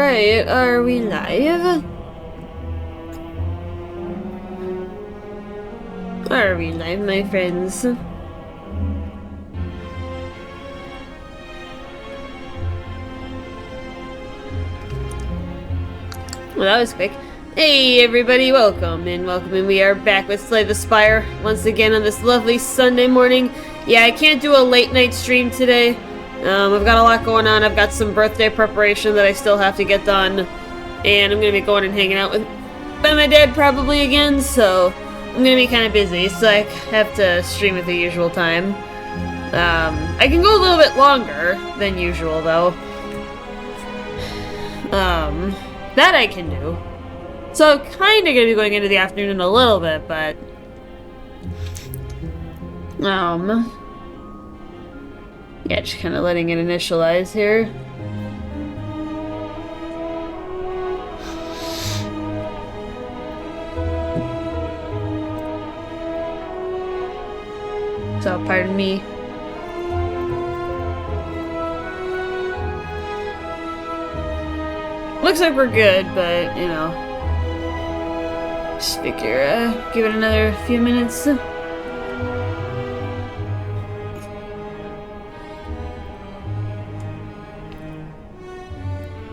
Alright, are we live? Are we live, my friends? Well, that was quick. Hey everybody, welcome in. We are back with Slay the Spire once again on this lovely Sunday morning. Yeah, I can't do a late night stream today. I've got a lot going on. I've got some birthday preparation that I still have to get done. And I'm going to be going and hanging out with my dad probably again, so I'm going to be kind of busy, so I have to stream at the usual time. I can go a little bit longer than usual, though. That I can do. So I'm kind of going to be going into the afternoon in a little bit, but... yeah, just kind of letting it initialize here. So, pardon me. Looks like we're good, but, you know. Just figure, give it another few minutes.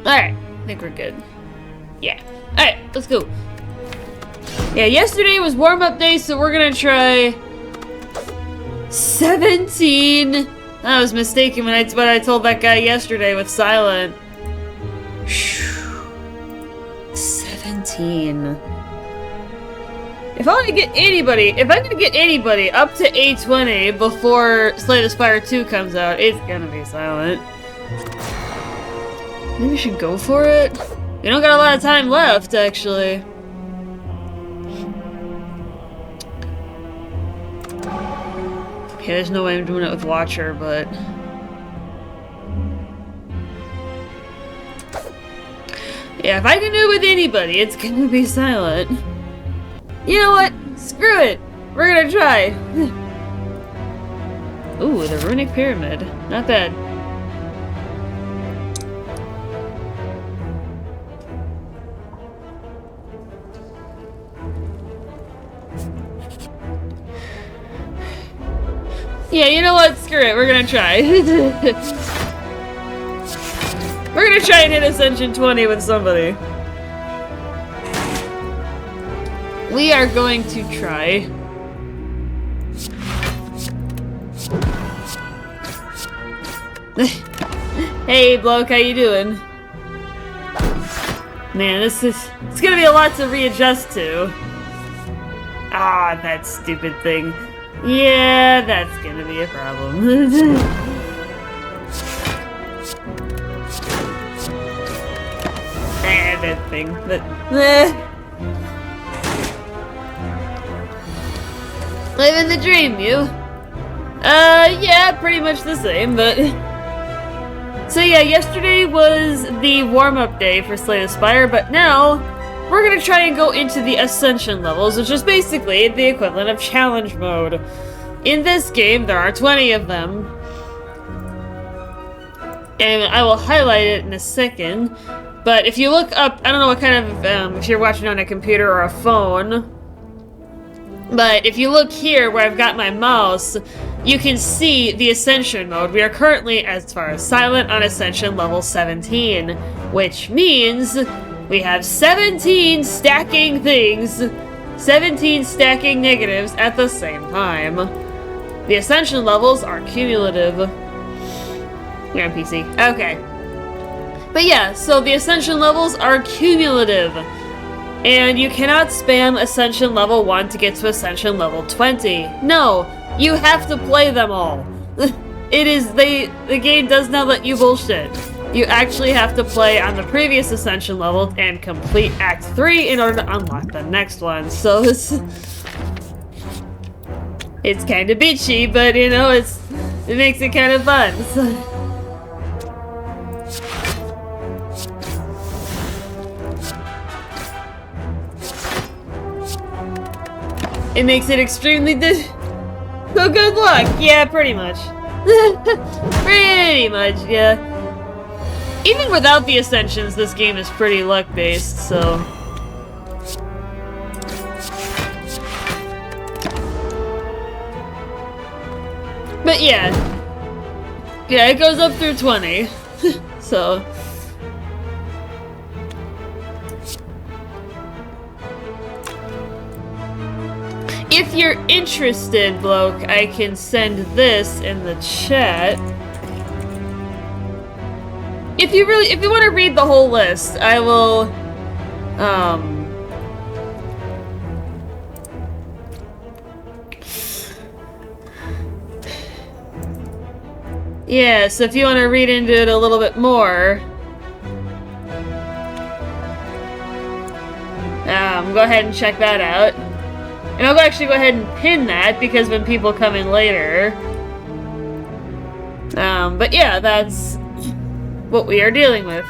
Alright, I think we're good. Yeah. Alright, let's go. Yeah, yesterday was warm-up day, so we're gonna try 17. I was mistaken when what I told that guy yesterday with Silent. 17. If I'm gonna get anybody up to A20 before Slay the Spire 2 comes out, it's gonna be Silent. Maybe we should go for it? We don't got a lot of time left, actually. Okay, there's no way I'm doing it with Watcher, but... yeah, if I can do it with anybody, it's gonna be Silent. You know what? Screw it! We're gonna try! Ooh, the Runic Pyramid. Not bad. Yeah, you know what? Screw it. We're gonna try. We're gonna try and hit Ascension 20 with somebody. We are going to try. Hey, bloke, how you doing? Man, it's gonna be a lot to readjust to. Ah, that stupid thing. Yeah, that's gonna be a problem. That thing. Living the dream, you. Yeah, pretty much the same, but... so yeah, yesterday was the warm-up day for Slay the Spire, but now... we're gonna try and go into the Ascension levels, which is basically the equivalent of challenge mode. In this game, there are 20 of them. And I will highlight it in a second. But if you look up, I don't know what kind of, if you're watching on a computer or a phone. But if you look here where I've got my mouse, you can see the Ascension mode. We are currently, as far as Silent, on Ascension level 17. Which means... we have 17 stacking things, 17 stacking negatives at the same time. The Ascension levels are cumulative. You're on PC. Okay. But yeah, so the Ascension levels are cumulative. And you cannot spam Ascension level 1 to get to Ascension level 20. No, you have to play them all. The game does not let you bullshit. You actually have to play on the previous Ascension level and complete Act 3 in order to unlock the next one. So it's kind of bitchy, but you know, it makes it kind of fun. So. It makes it extremely so good luck. Yeah, pretty much. Pretty much, yeah. Even without the Ascensions, this game is pretty luck-based, so... But yeah. Yeah, it goes up through 20. So... If you're interested, bloke, I can send this in the chat. If you want to read the whole list, I will, yeah, so if you want to read into it a little bit more, go ahead and check that out. And I'll actually go ahead and pin that, because when people come in later... but yeah, that's what we are dealing with.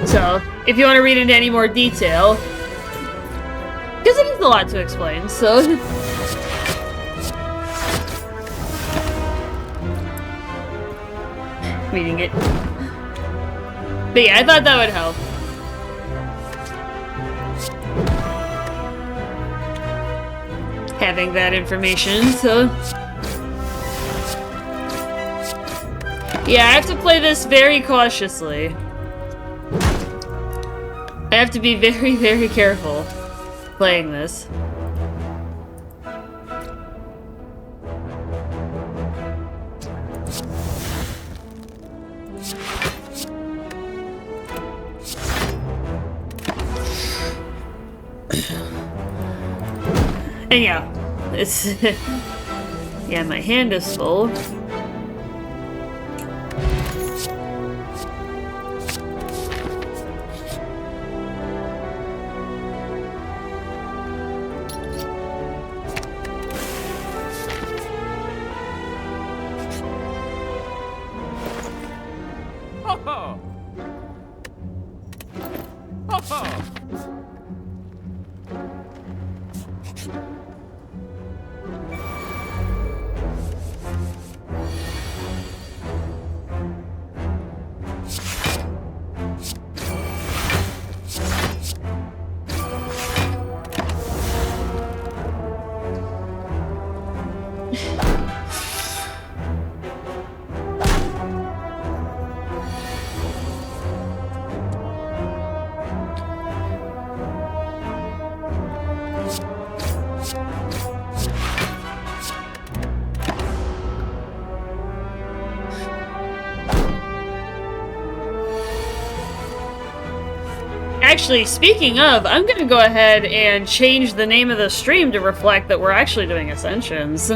So, if you want to read into any more detail... Because it is a lot to explain, so... Reading it. But yeah, I thought that would help. Having that information, so... Yeah, I have to play this very cautiously. I have to be very, very careful playing this. And yeah, it's... yeah, my hand is full. Actually, speaking of, I'm gonna go ahead and change the name of the stream to reflect that we're actually doing Ascensions.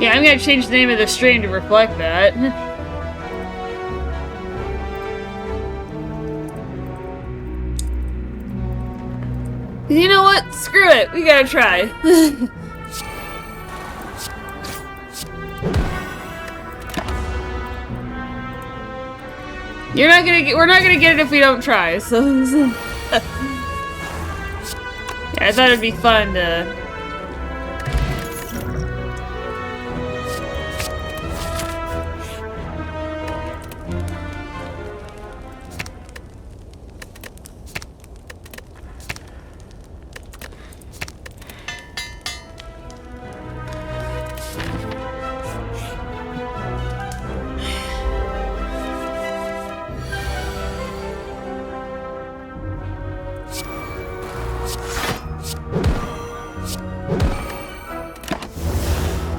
Yeah, I'm gonna change the name of the stream to reflect that. You know what? Screw it. We gotta try. We're not gonna get it if we don't try, so... yeah, I thought it'd be fun to...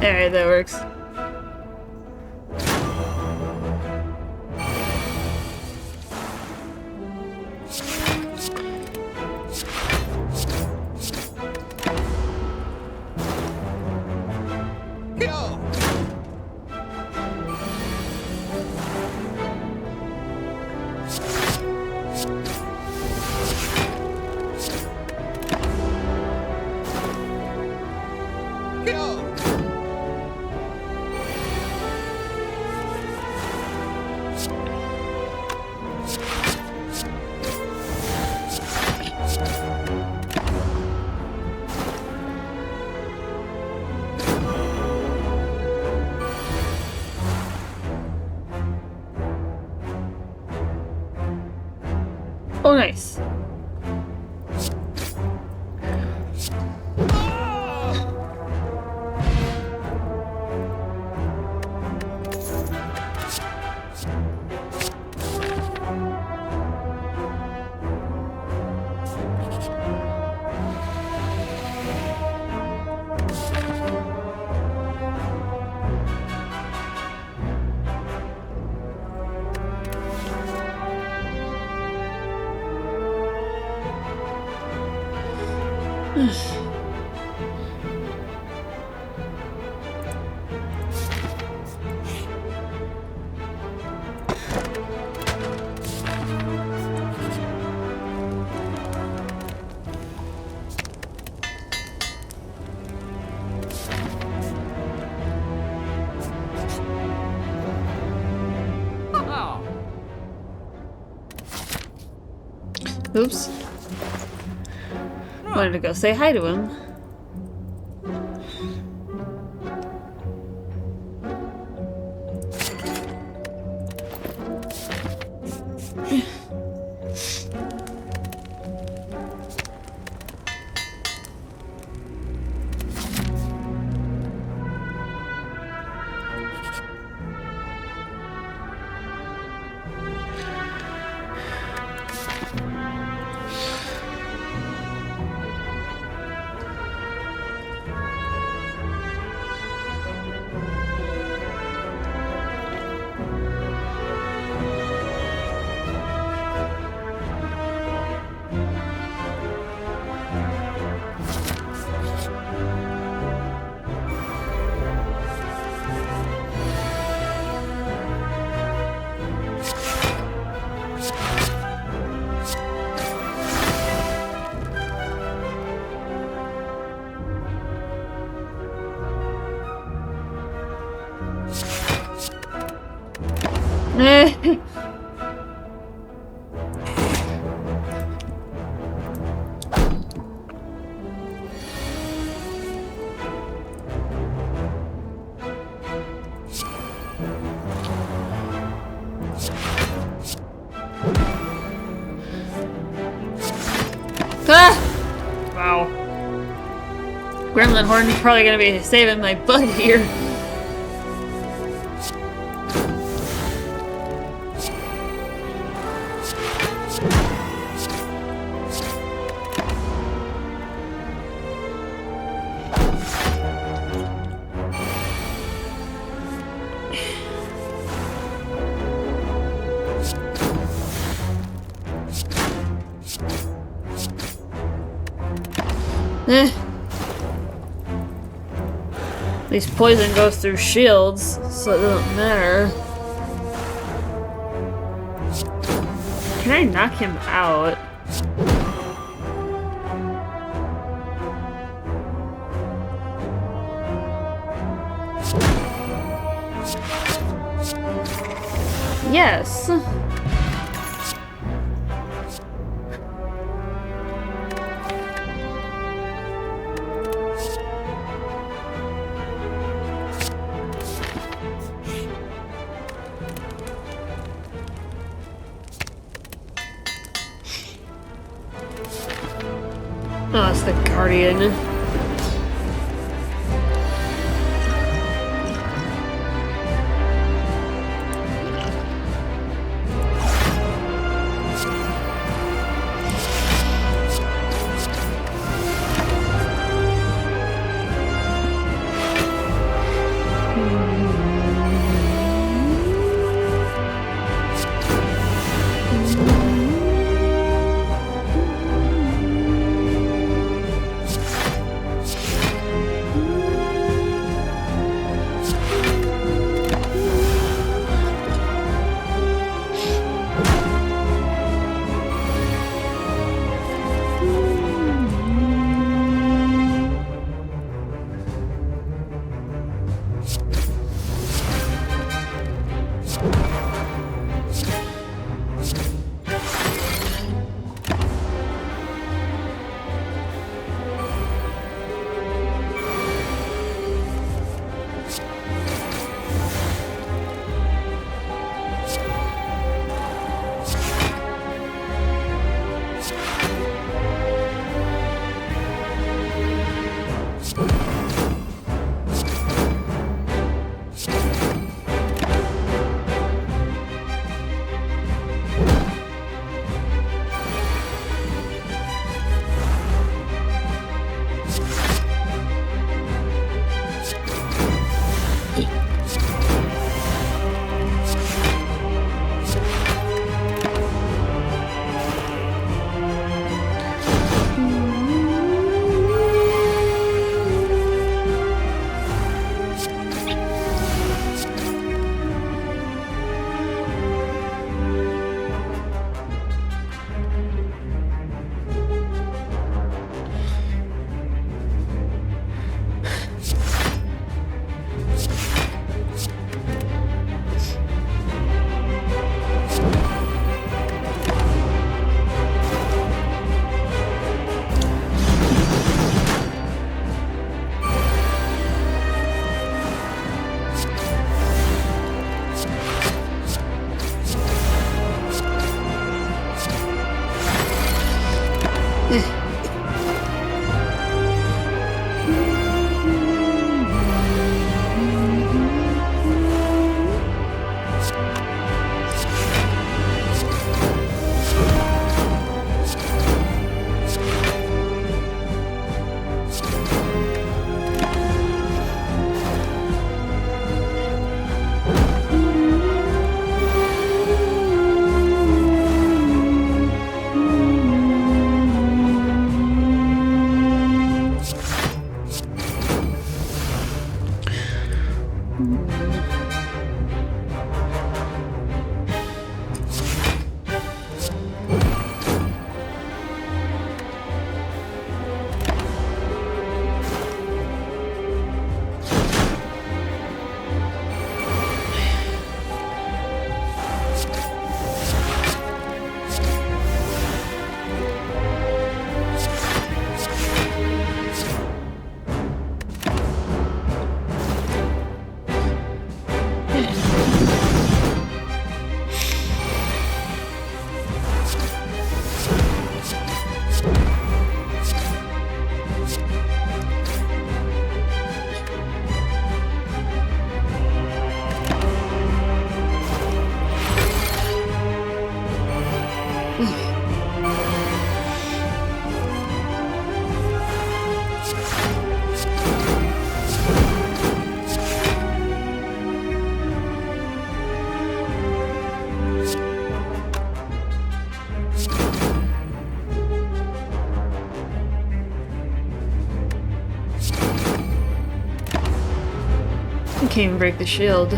Alright, that works. Oh, nice. Oops. Wanted to go say hi to him. Ah! Wow. Gremlin Horn's probably gonna be saving my butt here. At least poison goes through shields, so it doesn't matter. Can I knock him out? Yes. Oh, it's the Guardian. Can't even break the shield.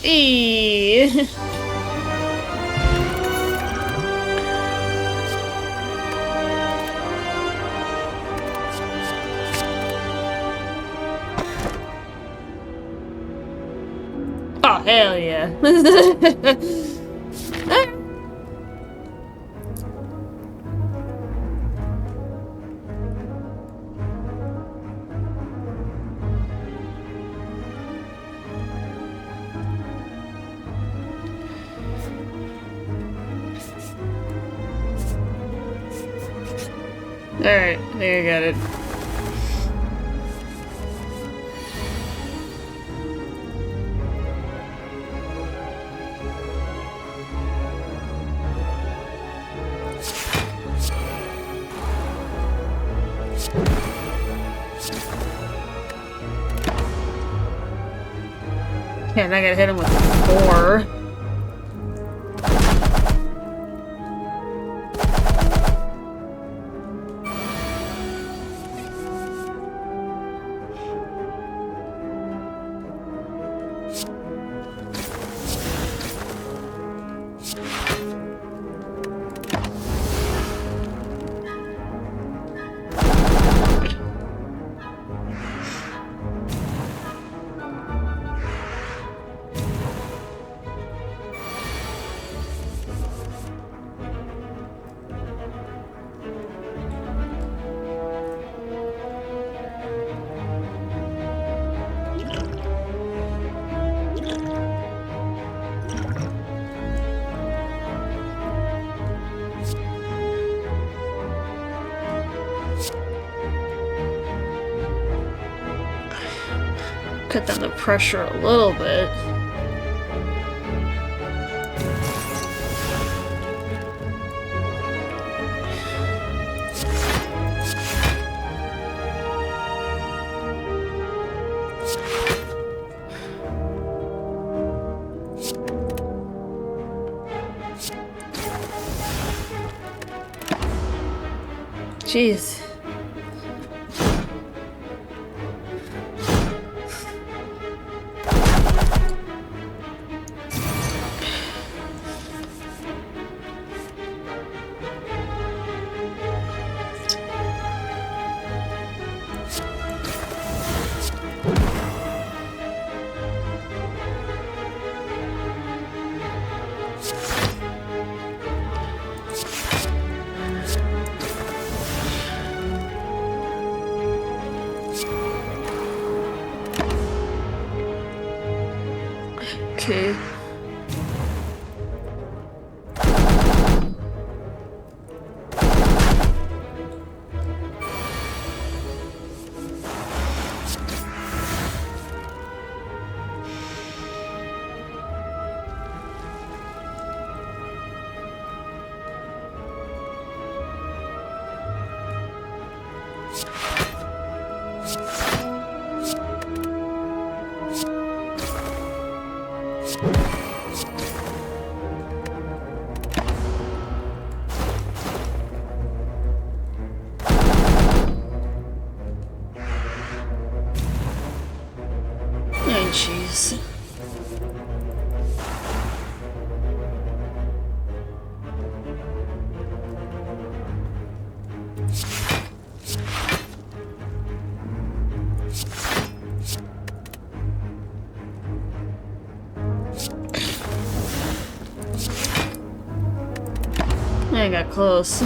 Eee. Oh, hell yeah. Alright, I think I got it. Yeah, and I gotta hit him with 4. Cut down the pressure a little bit. Jeez. Okay. Oh, jeez. I got close.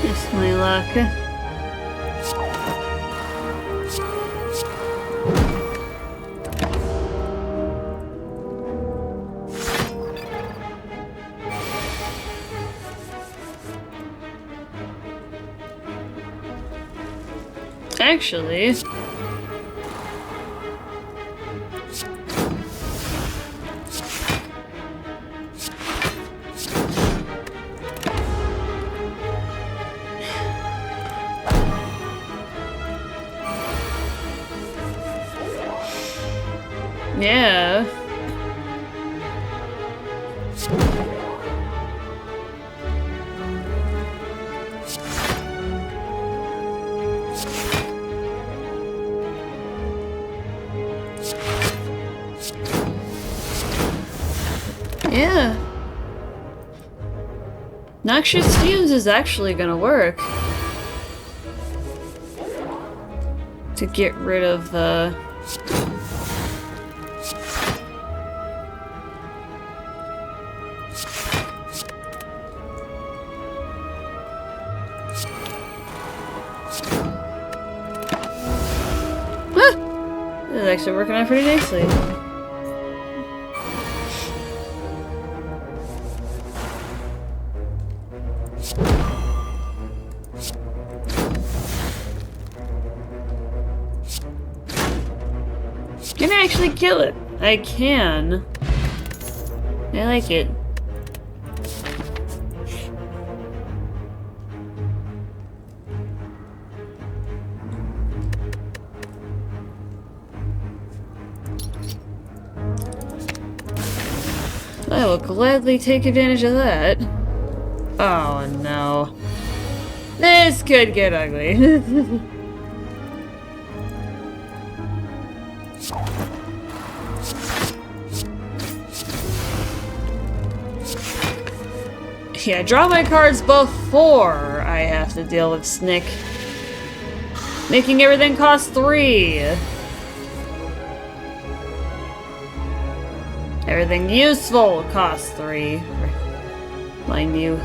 It's my luck. Actually, yeah. Yeah. Noxious fumes is actually gonna work. To get rid of the... This is actually working out pretty nicely. Can I actually kill it? I can. I like it. I will gladly take advantage of that. Oh no. This could get ugly. Yeah, draw my cards before I have to deal with Snick. Making everything cost 3. Everything useful costs 3. Mind you.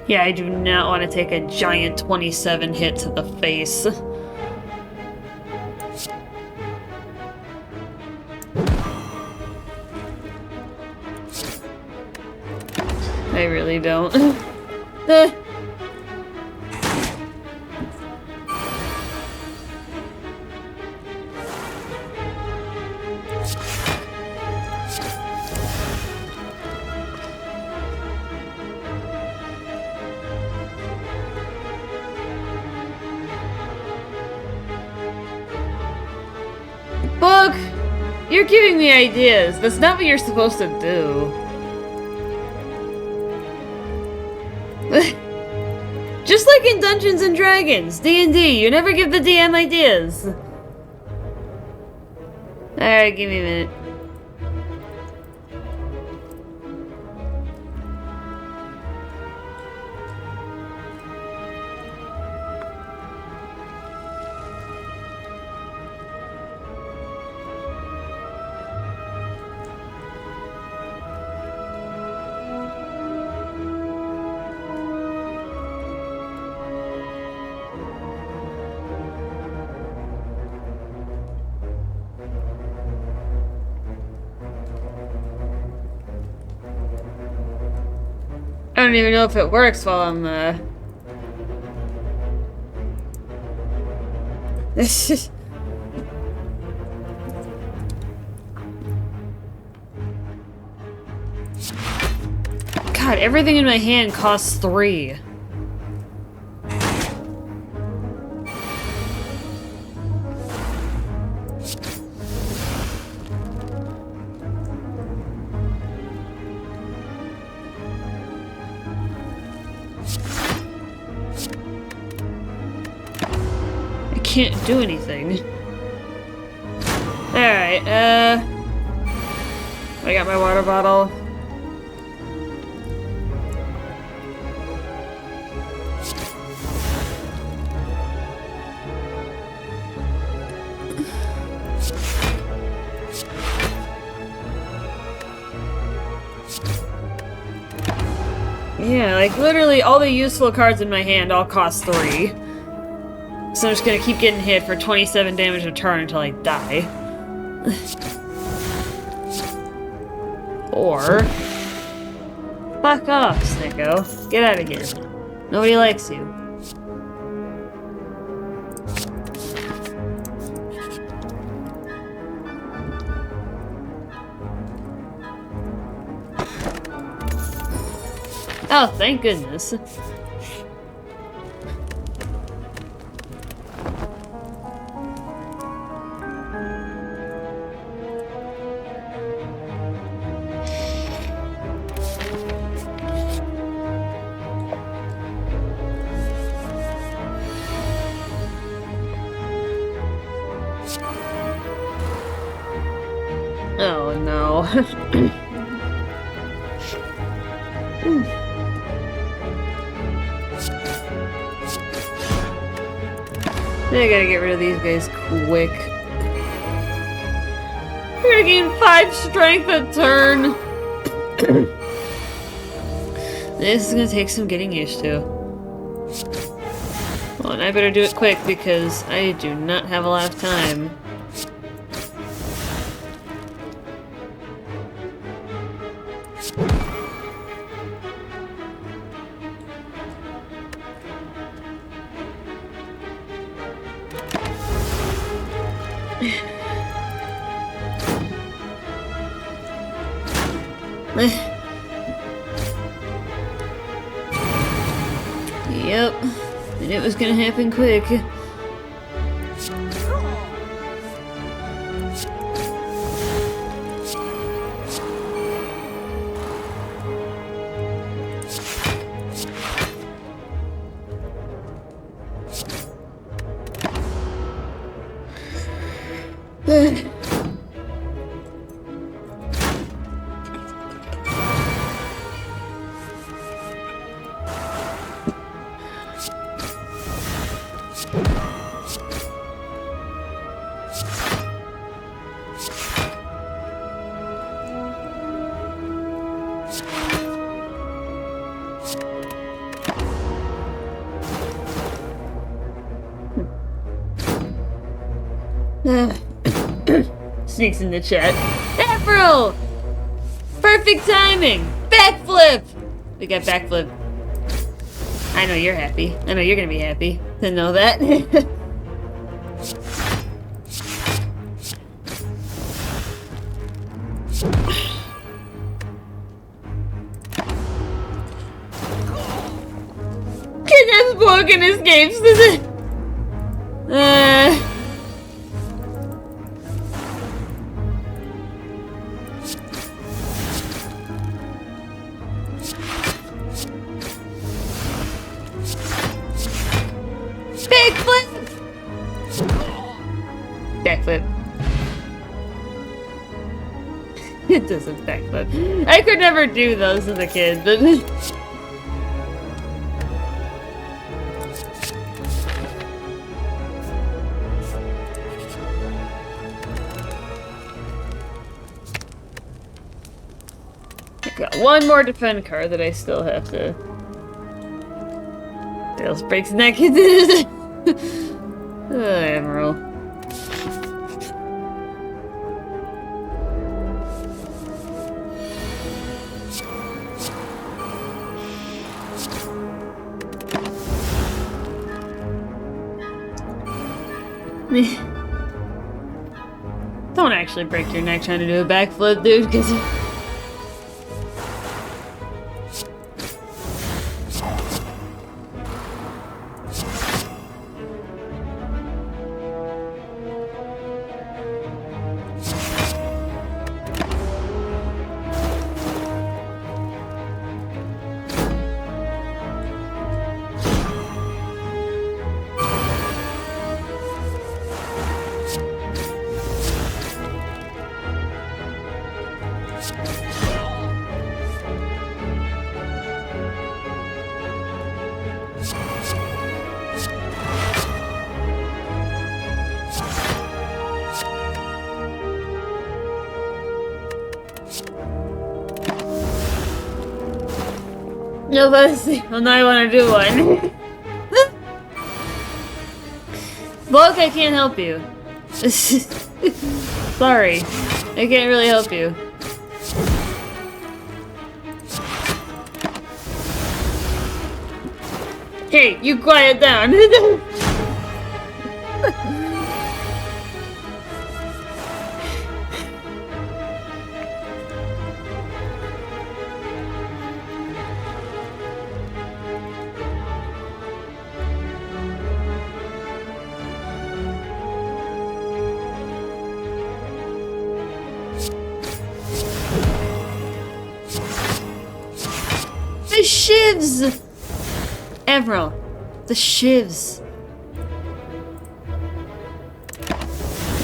Yeah, I do not want to take a giant 27 hit to the face. I really don't. Book! You're giving me ideas. That's not what you're supposed to do. Just like in Dungeons and Dragons, D&D, you never give the DM ideas. Alright, give me a minute. I don't even know if it works while I'm, God, everything in my hand costs 3. Can't do anything. Alright, I got my water bottle. Yeah, like literally all the useful cards in my hand all cost 3. So I'm just gonna keep getting hit for 27 damage a turn until I die. Or... fuck off, Snicko. Get out of here. Nobody likes you. Oh, thank goodness. Oh no. I gotta get rid of these guys quick. We're gonna gain 5 strength a turn. This is gonna take some getting used to. Well, and I better do it quick because I do not have a lot of time. Yep, and it was gonna happen quick. Sneaks in the chat. April! Perfect timing! Backflip! We got backflip. I know you're happy. I know you're gonna be happy to know that. Kidnaps book and escapes. Backflip. It doesn't backflip. I could never do those as a kid, but I got one more defend card that I still have to. Tails breaks neck. Emerald. Don't actually break your neck trying to do a backflip, dude, because no, let's see. Well, now I want to do one. Bloke, I can't help you. Sorry. I can't really help you. Hey, you quiet down. The shivs! Emerald, the shivs.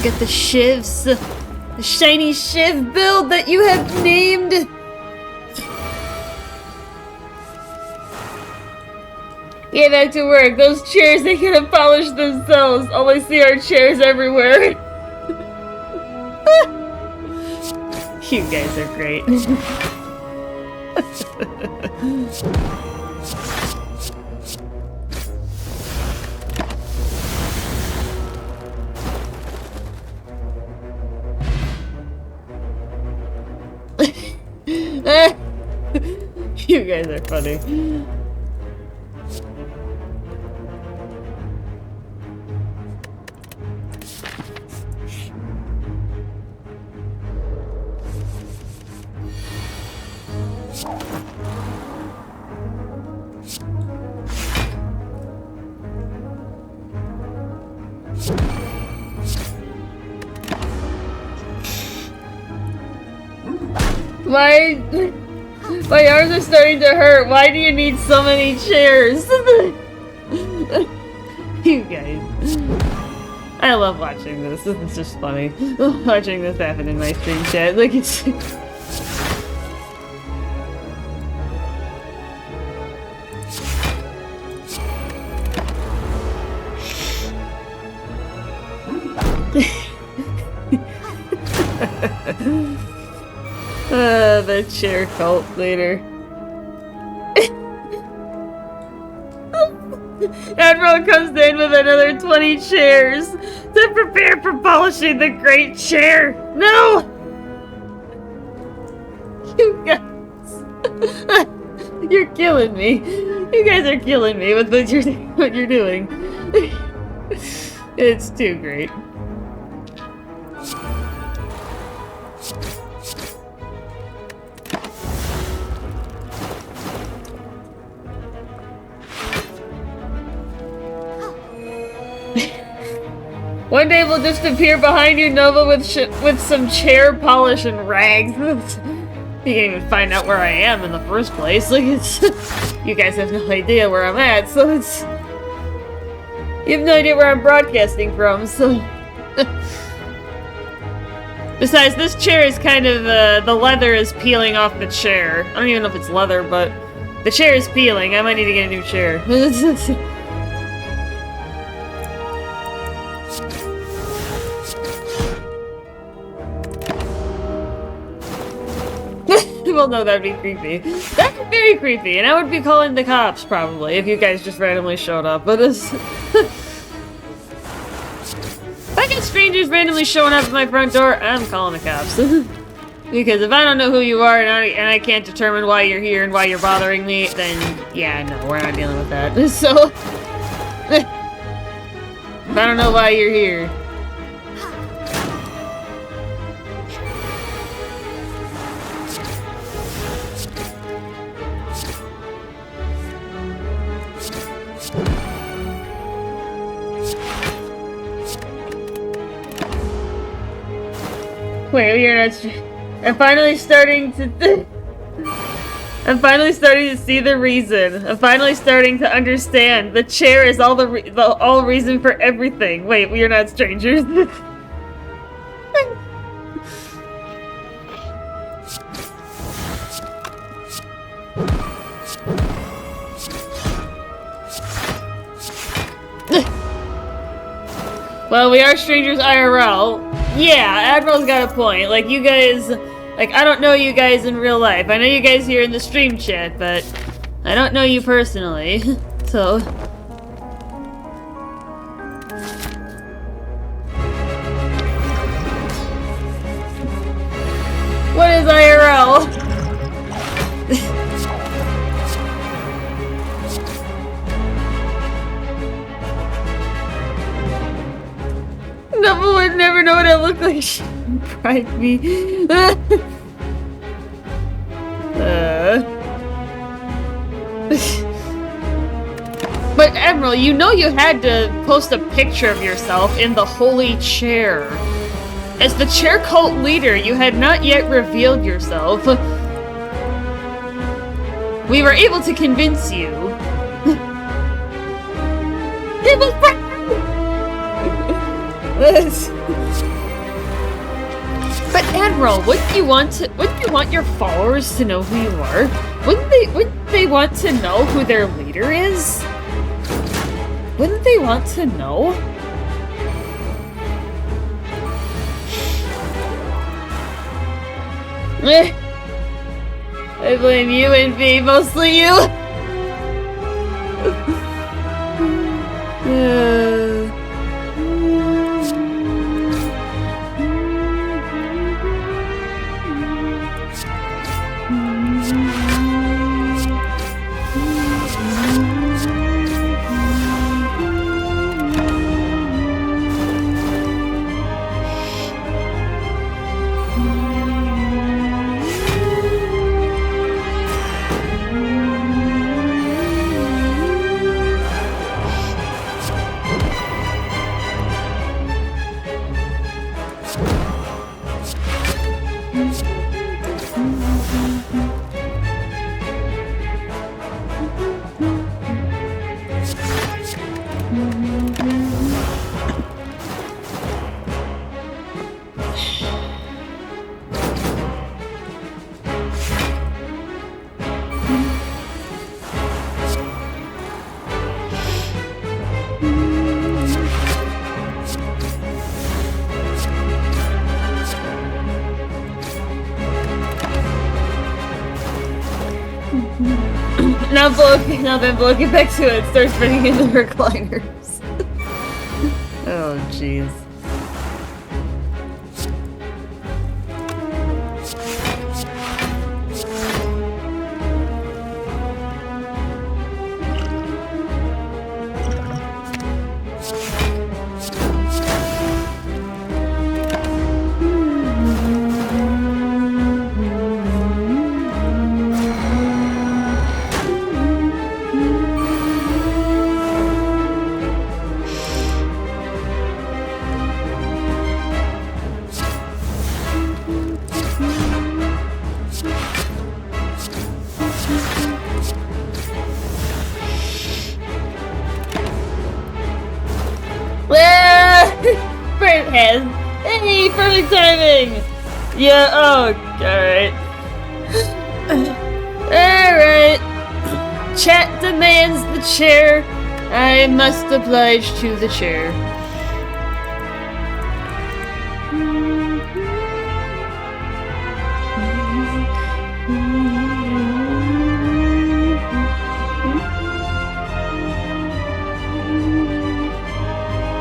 Get the shivs. The shiny Shiv build that you have named! Get back to work. Those chairs, they can have polished themselves. All I see are chairs everywhere. You guys are great. You guys are funny. My arms are starting to hurt. Why do you need so many chairs? You guys. I love watching this. It's just funny. Watching this happen in my stream chat. Like it's... the chair cult later. Admiral comes in with another 20 chairs to prepare for polishing the great chair. No! You guys. You're killing me. You guys are killing me with what you're doing. It's too great. One day we'll just appear behind you, Nova, with some chair polish and rags. You can't even find out where I am in the first place. Like it's, you guys have no idea where I'm at, so it's. You have no idea where I'm broadcasting from, so. Besides, this chair is kind of the leather is peeling off the chair. I don't even know if it's leather, but the chair is peeling. I might need to get a new chair. Well, no, that'd be creepy. That'd be very creepy, and I would be calling the cops, probably, if you guys just randomly showed up, but it's... If I get strangers randomly showing up at my front door, I'm calling the cops. Because if I don't know who you are, and I can't determine why you're here and why you're bothering me, then, yeah, no, we're not dealing with that. So... If I don't know why you're here... Wait, you're not. I'm finally starting to. I'm finally starting to see the reason. I'm finally starting to understand. The chair is all the reason for everything. Wait, we're not strangers. Well, we are strangers IRL. Yeah, Admiral's got a point. Like, you guys... Like, I don't know you guys in real life. I know you guys here in the stream chat, but... I don't know you personally. So... What is IRL? Nova would never know what I look like. She bribed me. But Admiral, you know you had to post a picture of yourself in the holy chair. As the chair cult leader, you had not yet revealed yourself. We were able to convince you. It was But Admiral, wouldn't you want your followers to know who you are? Wouldn't they want to know who their leader is? Wouldn't they want to know? I blame you, Envy, mostly you. Now then, Blow, get back to it. Start spinning in the recliners. Oh, jeez. Hey, perfect timing! Yeah, oh, alright. Alright. Chat demands the chair. I must oblige to the chair.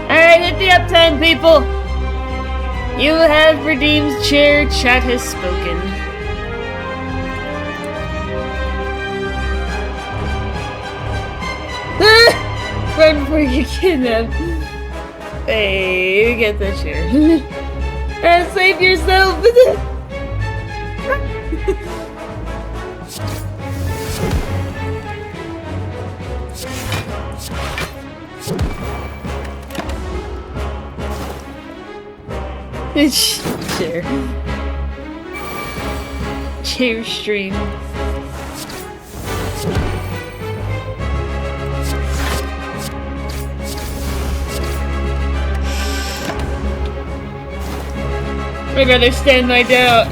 Alright, hit the uptime, people! You have redeemed chair, chat has spoken. Right before you kidnap. Hey, you get the chair. And save yourself! Chair. Chair stream. I'd rather stand my ground.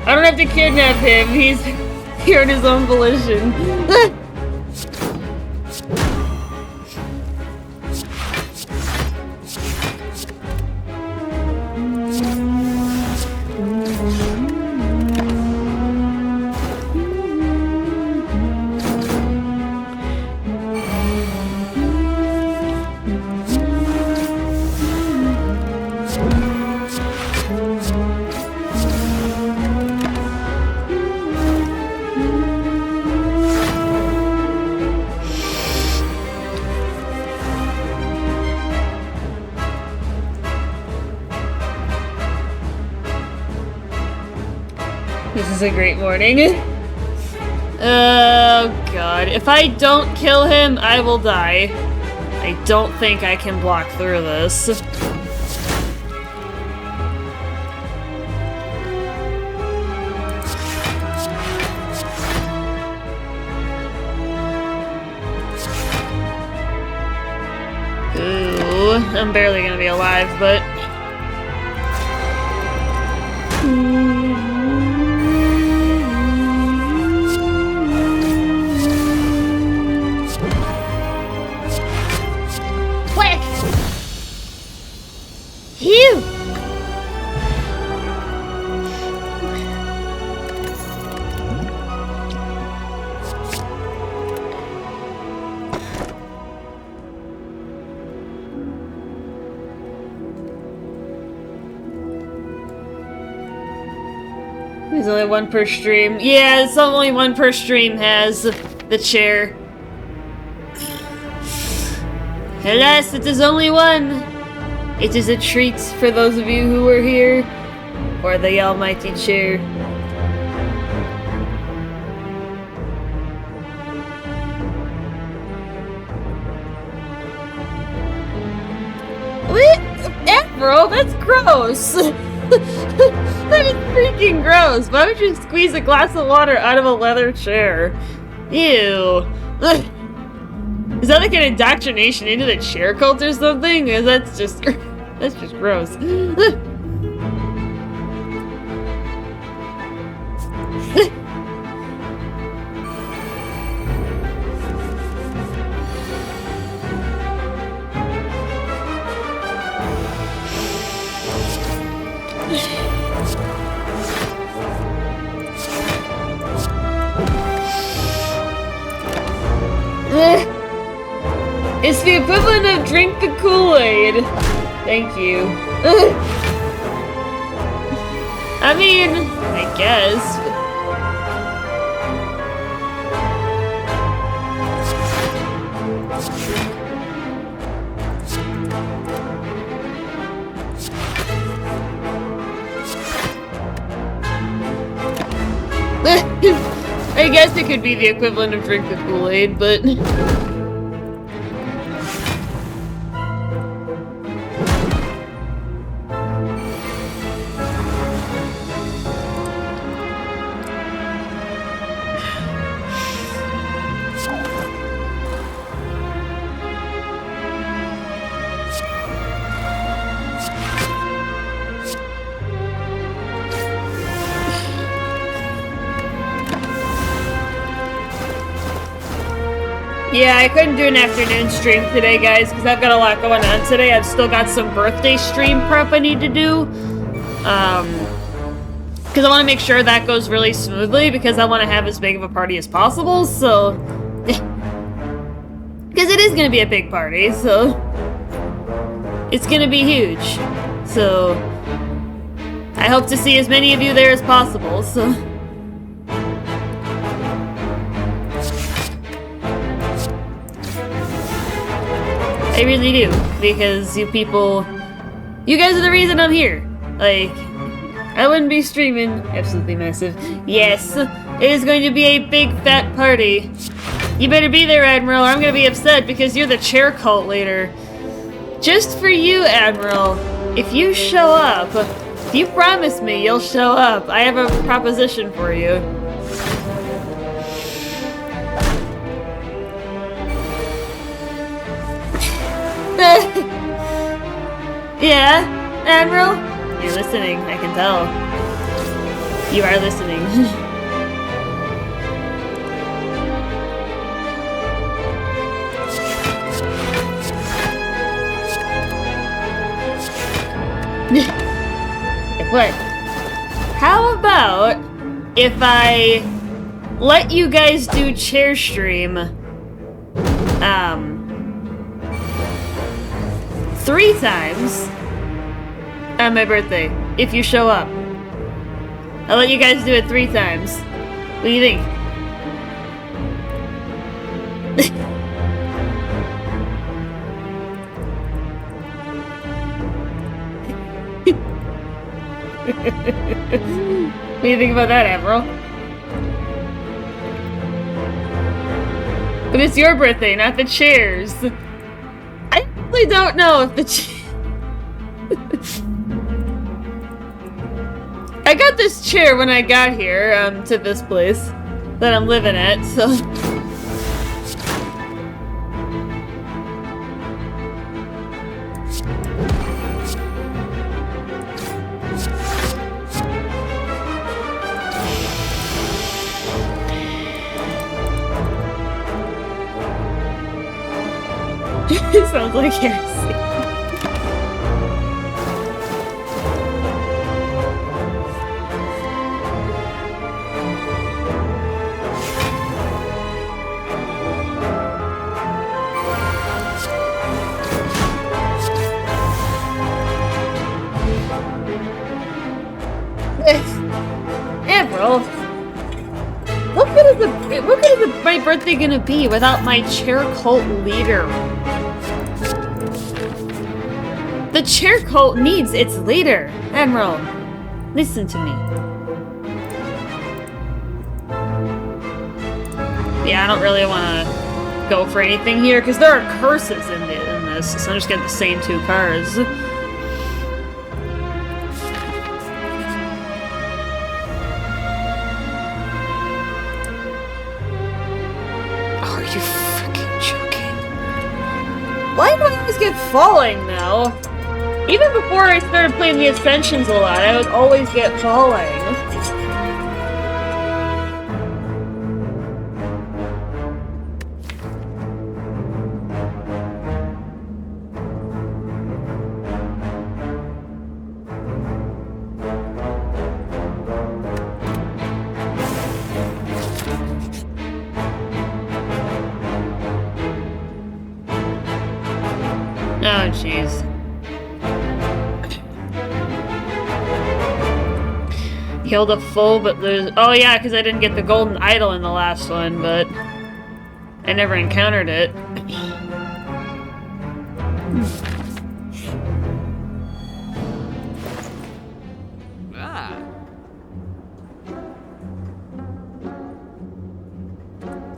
I don't have to kidnap him. He's here on his own volition. This is a great morning. Oh god. If I don't kill him, I will die. I don't think I can block through this. Ooh, I'm barely gonna be alive, but... Phew! There's only one per stream. Yeah, it's only one per stream has the chair. Alas, it is only one. It is a treat for those of you who were here for the almighty chair. What? Afro? That's gross. That is freaking gross. Why would you squeeze a glass of water out of a leather chair? Ew. Is that like an indoctrination into the chair cult or something? Because that's just gross. It's the equivalent of drink the Kool-Aid. Thank you. I mean, I guess. I guess it could be the equivalent of drink the Kool-Aid, but... Yeah, I couldn't do an afternoon stream today, guys, because I've got a lot going on today. I've still got some birthday stream prep I need to do. Because I want to make sure that goes really smoothly, because I want to have as big of a party as possible, so... Because it is going to be a big party, so... It's going to be huge. So... I hope to see as many of you there as possible, so... I really do, because you people, you guys are the reason I'm here. Like, I wouldn't be streaming. Absolutely massive. Yes, it is going to be a big fat party. You better be there, Admiral, or I'm gonna be upset because you're the chair cult leader. Just for you, Admiral, if you show up, if you promise me you'll show up, I have a proposition for you. Yeah, Admiral? You're listening, I can tell. You are listening. What? How about if I let you guys do chair stream, 3 times on my birthday, if you show up. I'll let you guys do it 3 times. What do you think? What do you think about that, Admiral? But it's your birthday, not the chair's. I really don't know if the I got this chair when I got here, to this place that I'm living at, so... It sounds like heresy. my birthday gonna be without my chair cult leader? The chair cult needs its leader. Admiral, listen to me. Yeah, I don't really want to go for anything here because there are curses in this, so I'm just getting the same 2 cards. Are you freaking joking? Why do I always get falling now? Even before I started playing the Ascensions a lot, I would always get falling. Oh, jeez. Healed a full, but lose. Oh, yeah, because I didn't get the golden idol in the last one, but I never encountered it.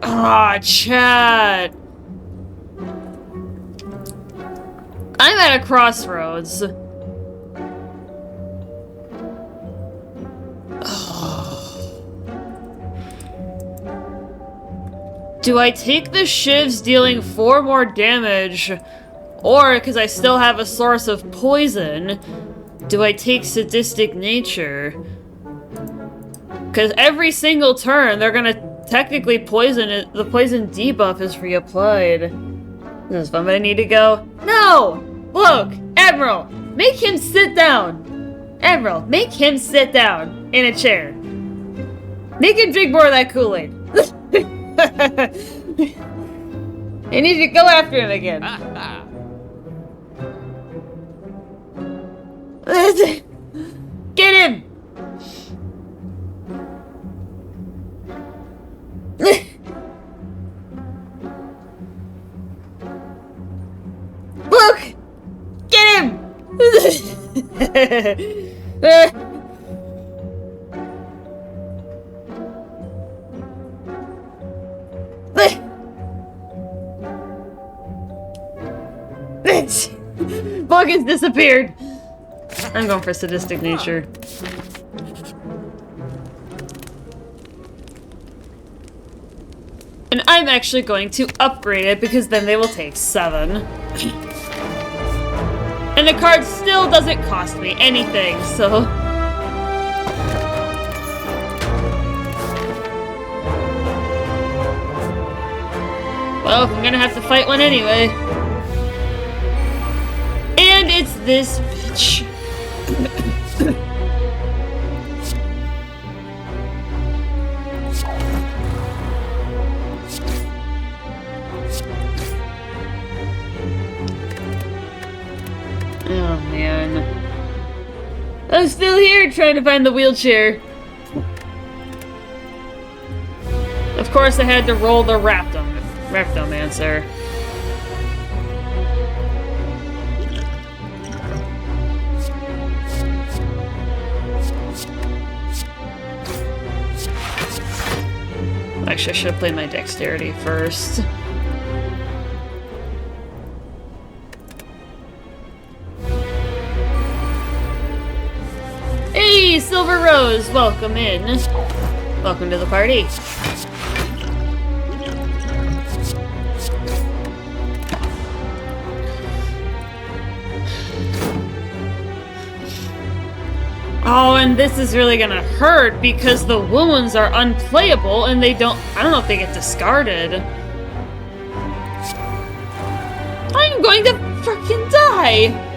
Ah, chat. I'm at a crossroads. Do I take the shivs dealing 4 more damage, or because I still have a source of poison, do I take sadistic nature? Because every single turn they're gonna technically poison it. The poison debuff is reapplied. This is fun, but I need to go. No! Look! Admiral! Make him sit down! Admiral, make him sit down in a chair. Make him drink more of that Kool-Aid. I need to go after him again. Get him! Look! Get him! Vulcan's disappeared! I'm going for sadistic nature. And I'm actually going to upgrade it because then they will take 7. And the card still doesn't cost me anything, so... Well, I'm gonna have to fight one anyway. And it's this bitch. Oh, man. I'm still here trying to find the wheelchair. Of course, I had to roll the Raptomancer. Actually, I should have played my dexterity first. Hey, Silver Rose! Welcome in. Welcome to the party. Oh, and this is really gonna hurt because the wounds are unplayable and they don't... I don't know if they get discarded. I'm going to freaking die!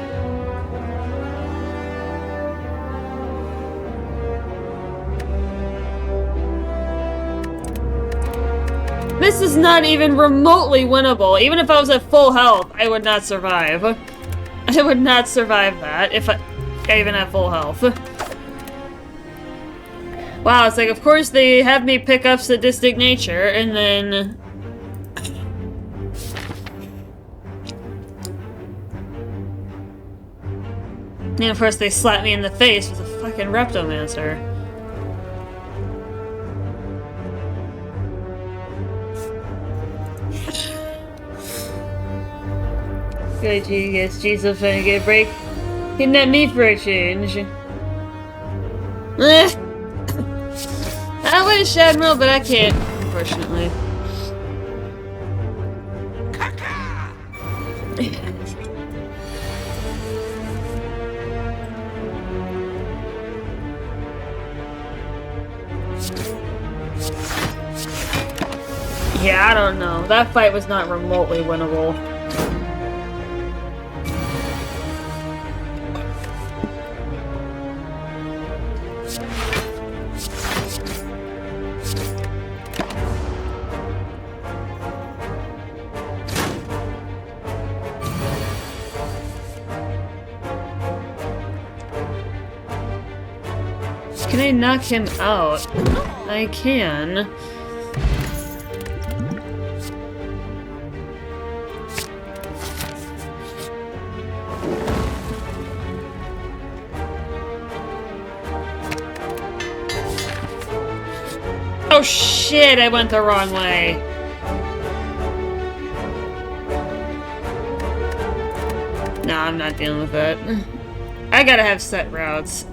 This is not even remotely winnable. Even if I was at full health, I would not survive. I would not survive that if I even at full health. Wow, it's like, of course they have me pick up sadistic nature, and then... And of course they slap me in the face with a fucking Reptomancer. Good, yes, Jesus, trying to get a break. Kidnap me for a change. I wish Admiral, but I can't, unfortunately. Yeah, I don't know. That fight was not remotely winnable. Can I knock him out? I can. Oh shit, I went the wrong way. No, I'm not dealing with that. I gotta have set routes.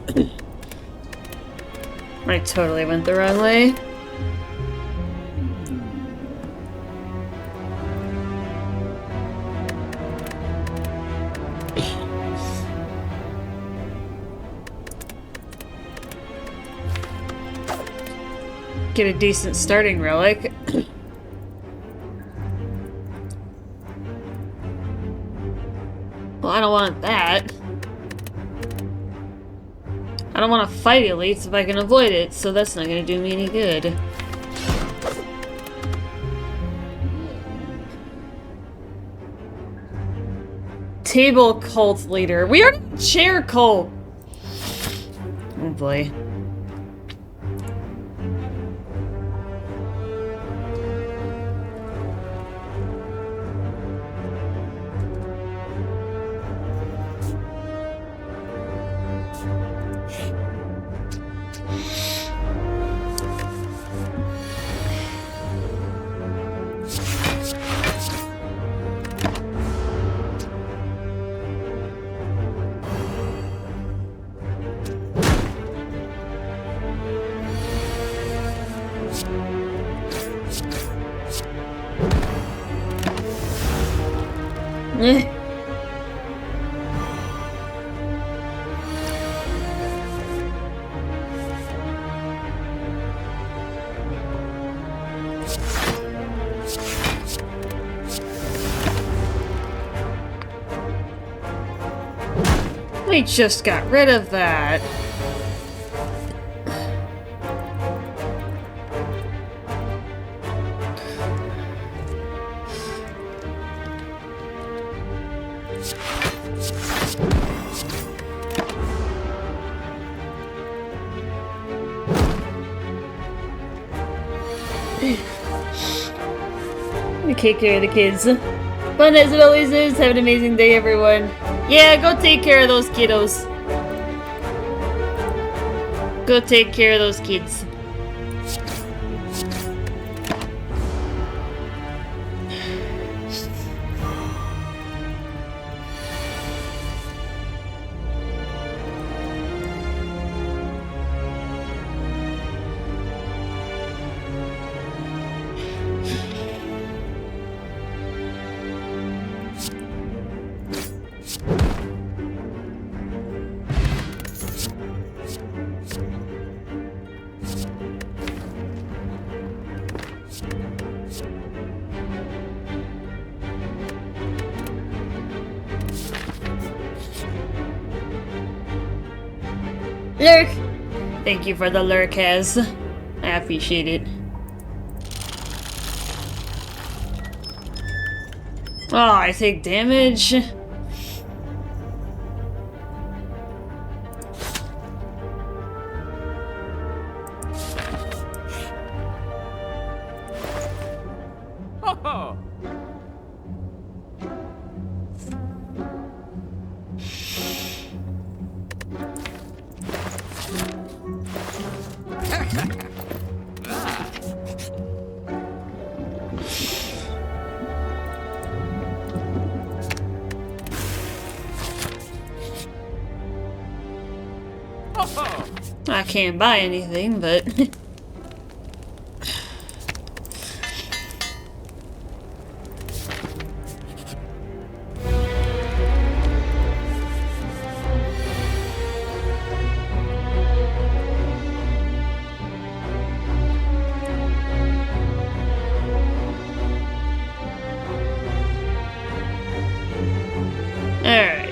I totally went the wrong way. Get a decent starting relic. Well, I don't want that. I don't want to fight elites if I can avoid it, so that's not going to do me any good. Table cult leader. We are chair cult. Oh boy. We just got rid of that. Take care of the kids. Fun as it always is. Have an amazing day, everyone. Yeah, go take care of those kiddos. Go take care of those kids. Lurk! Thank you for the lurk, Hez. I appreciate it. Oh, I take damage. I can't buy anything, but... Alright.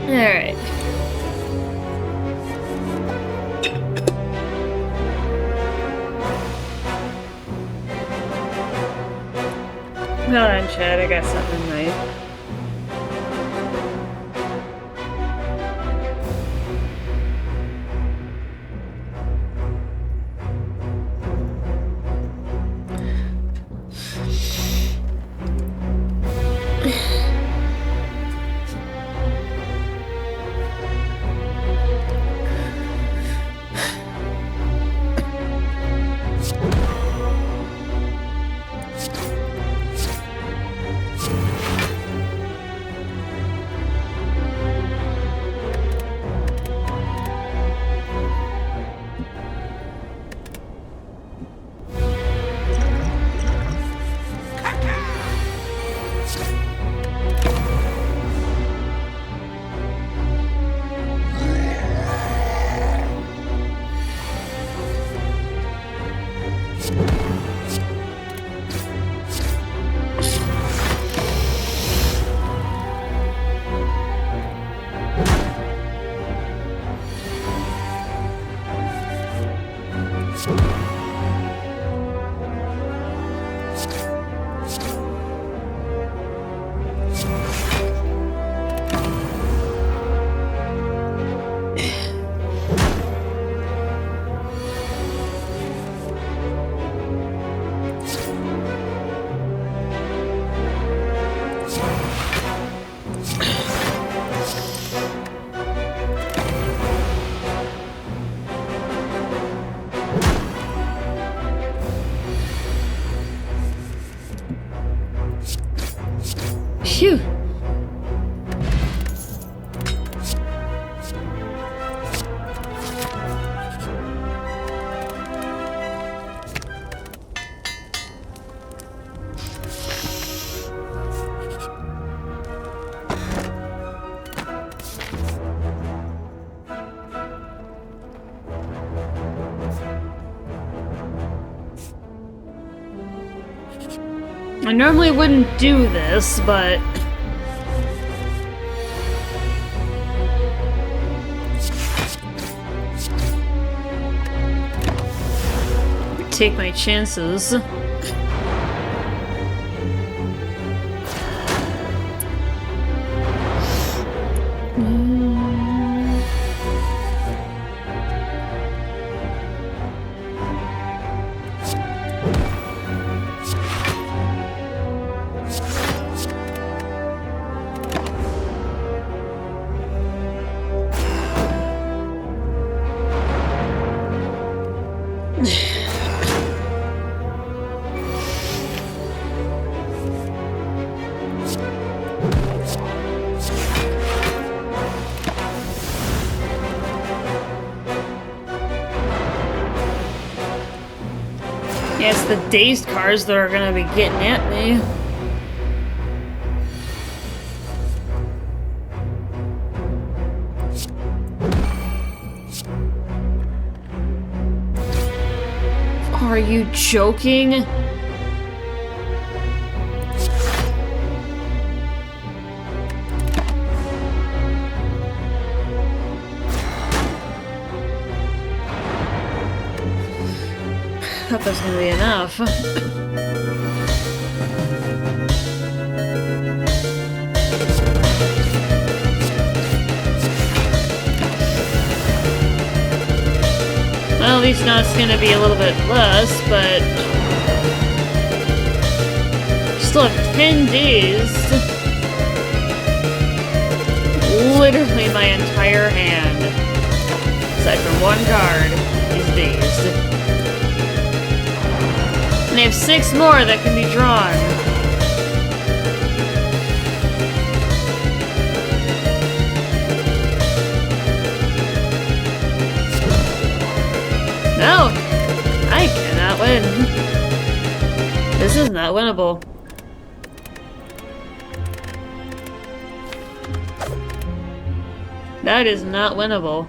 Alright. Hold on, Chad, I got something right. Phew. I normally wouldn't do this, but... take my chances. Yeah, it's the dazed cars that are gonna be getting at me. Are you joking? I thought that was gonna be enough. Well, at least now it's gonna be a little bit less, but still have 10 days. Literally my entire hand, aside from one card, is dazed. And I have 6 more that can be drawn. No! I cannot win. This is not winnable. That is not winnable.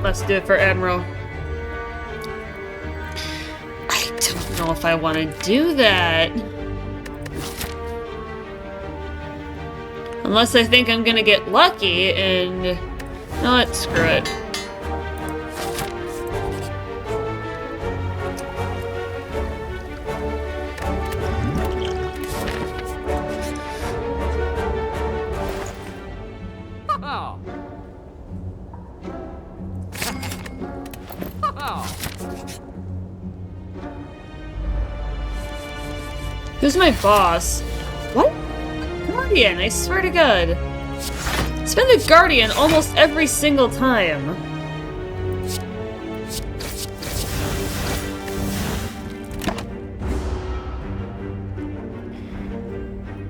Let's do it for Admiral. I don't know if I want to do that. Unless I think I'm gonna get lucky and... You know what? Screw it. Who's my boss? What? Guardian, I swear to God. It's been the Guardian almost every single time.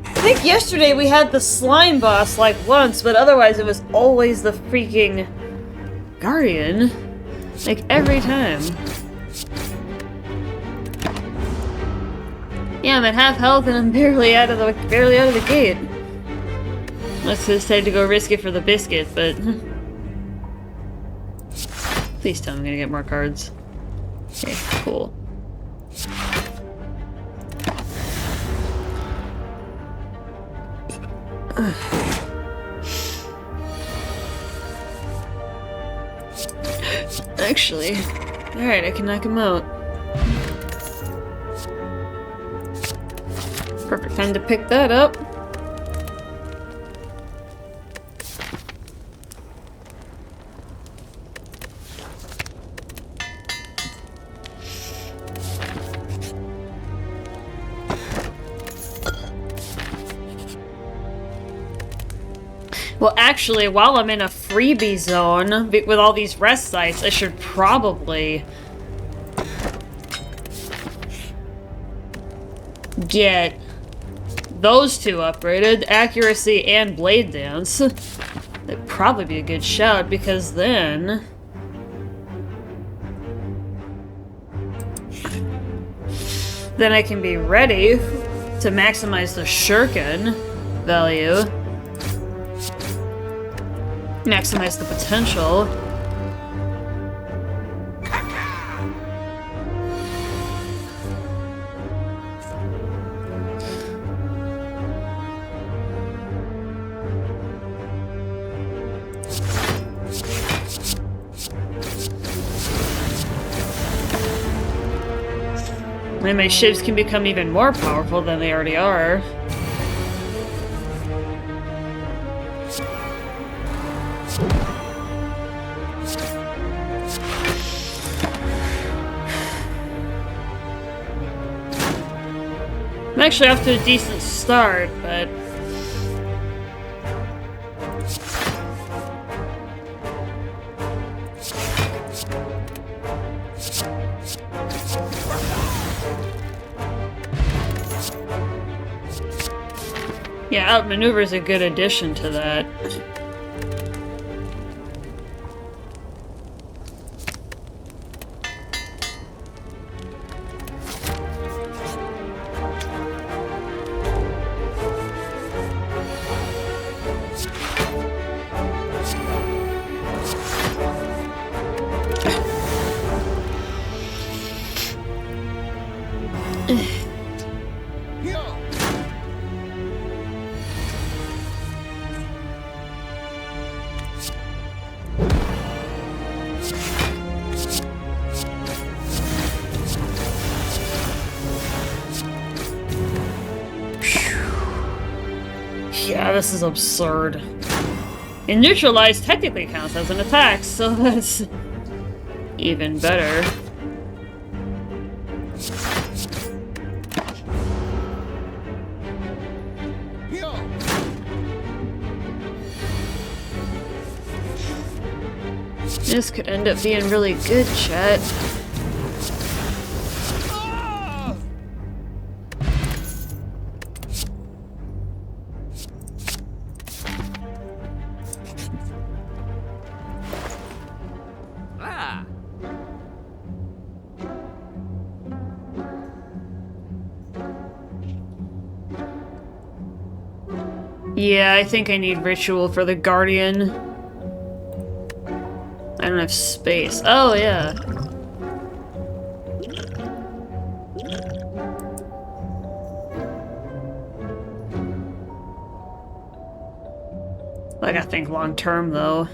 I think yesterday we had the slime boss like once, but otherwise it was always the freaking Guardian. Like every time. Yeah, I'm at half health and I'm barely out of the gate. Let's decide to go risk it for the biscuit, but please tell me I'm gonna get more cards. Okay, cool. Actually, alright, I can knock him out. Perfect time to pick that up. Well, actually, while I'm in a freebie zone with all these rest sites, I should probably get those two upgraded, accuracy and blade dance. That'd probably be a good shout, because then I can be ready to maximize the shuriken value. Maximize the potential. And my ships can become even more powerful than they already are. I'm actually off to a decent start, but... yeah, outmaneuver is a good addition to that. Yeah, this is absurd. And neutralize technically counts as an attack, so that's even better. This could end up being really good, chat. Yeah, I think I need ritual for the Guardian. I don't have space. Oh, yeah. I gotta think long term, though.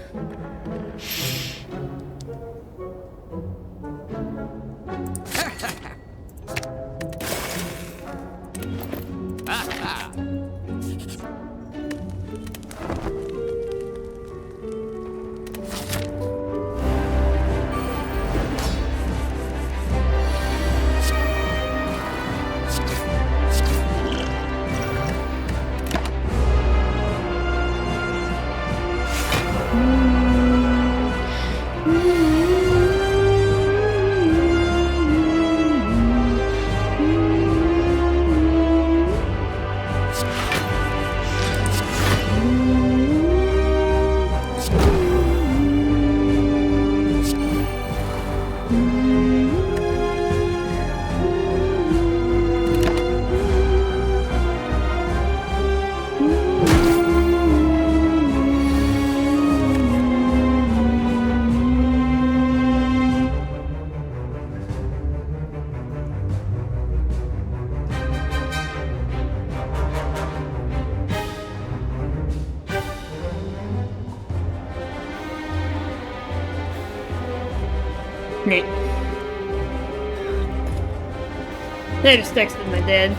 Neat. I just texted my dad.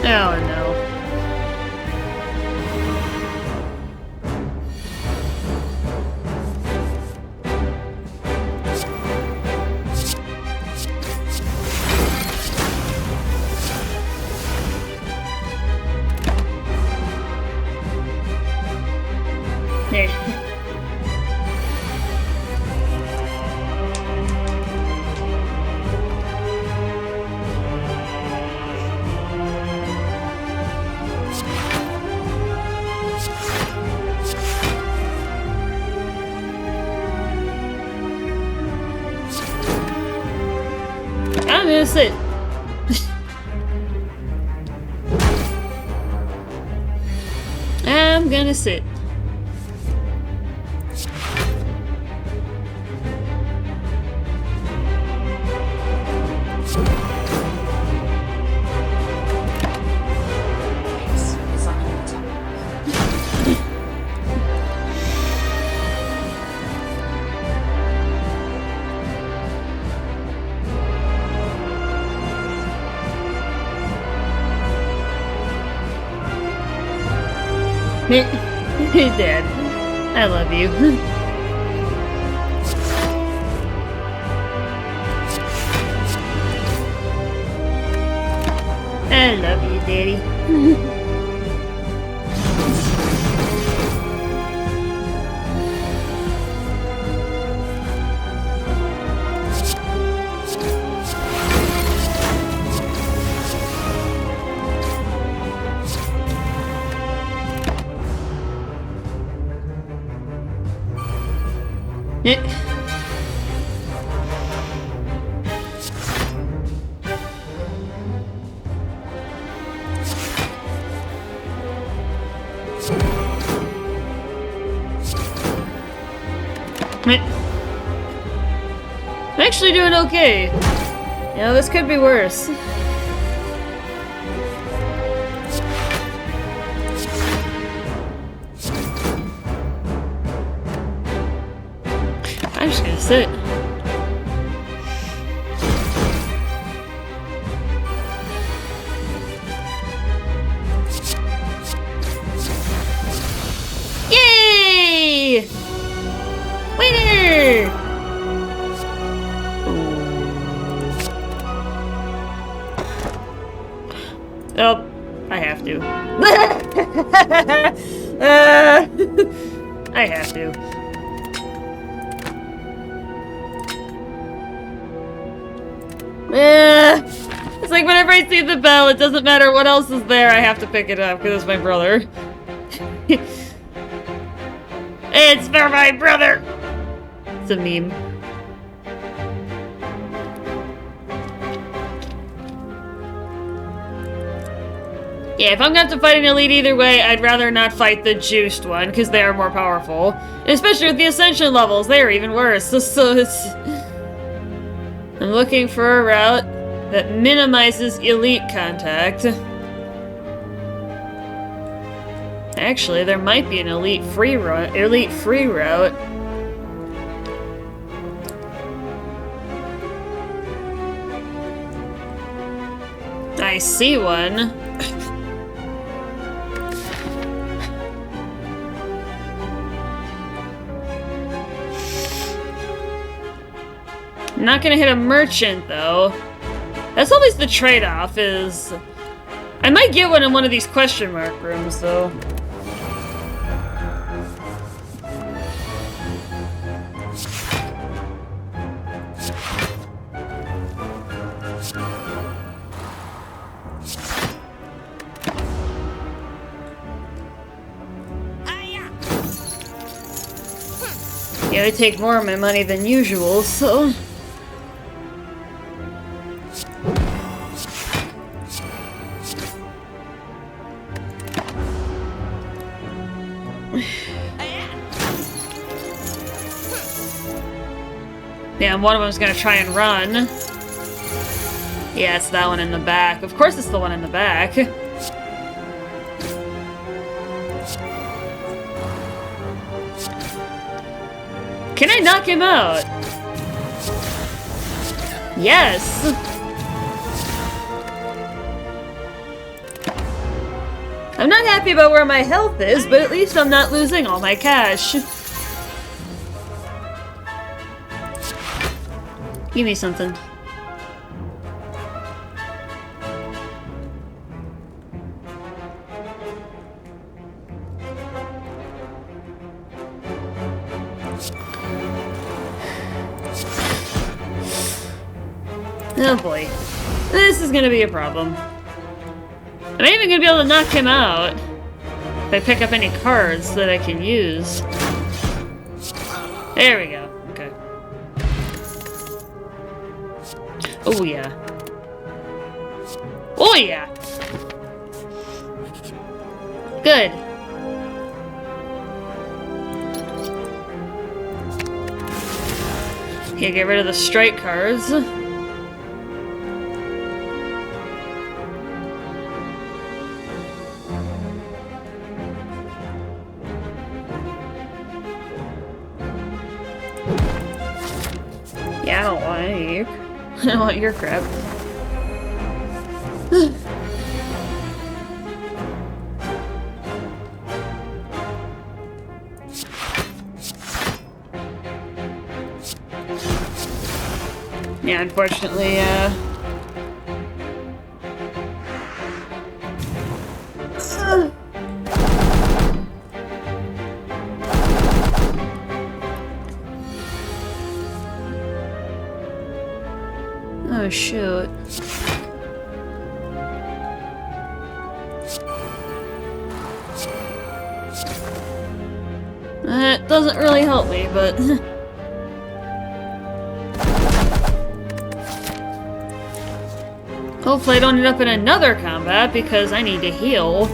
Oh no. I'm gonna sit. I'm gonna sit. Dad, I love you. I love you, Daddy. I'm actually doing okay. You know, this could be worse. I'm just gonna sit. Yay! Winner! Oh, I have to. I have to. It's like whenever I see the bell, it doesn't matter what else is there, I have to pick it up because it's my brother. It's for my brother! It's a meme. Yeah, if I'm gonna have to fight an elite either way, I'd rather not fight the juiced one, because they are more powerful. And especially with the Ascension levels, they are even worse. So it's... I'm looking for a route that minimizes elite contact. Actually, there might be an elite free route. I see one. I'm not gonna hit a merchant, though. That's always the trade-off, is... I might get one in one of these question mark rooms, though. Yeah, they take more of my money than usual, so... Yeah, one of them's gonna try and run. Yeah, it's that one in the back. Of course it's the one in the back. Can I knock him out? Yes! I'm not happy about where my health is, but at least I'm not losing all my cash. Give me something. Oh boy. This is gonna be a problem. Am I even gonna be able to knock him out? If I pick up any cards that I can use. There we go. Okay. Oh yeah. Oh yeah! Good. Okay, get rid of the strike cards. Yeah, I don't want any of you. I don't want your crap. Yeah, unfortunately, Oh, shoot. It doesn't really help me, but... Hopefully I don't end up in another combat, because I need to heal.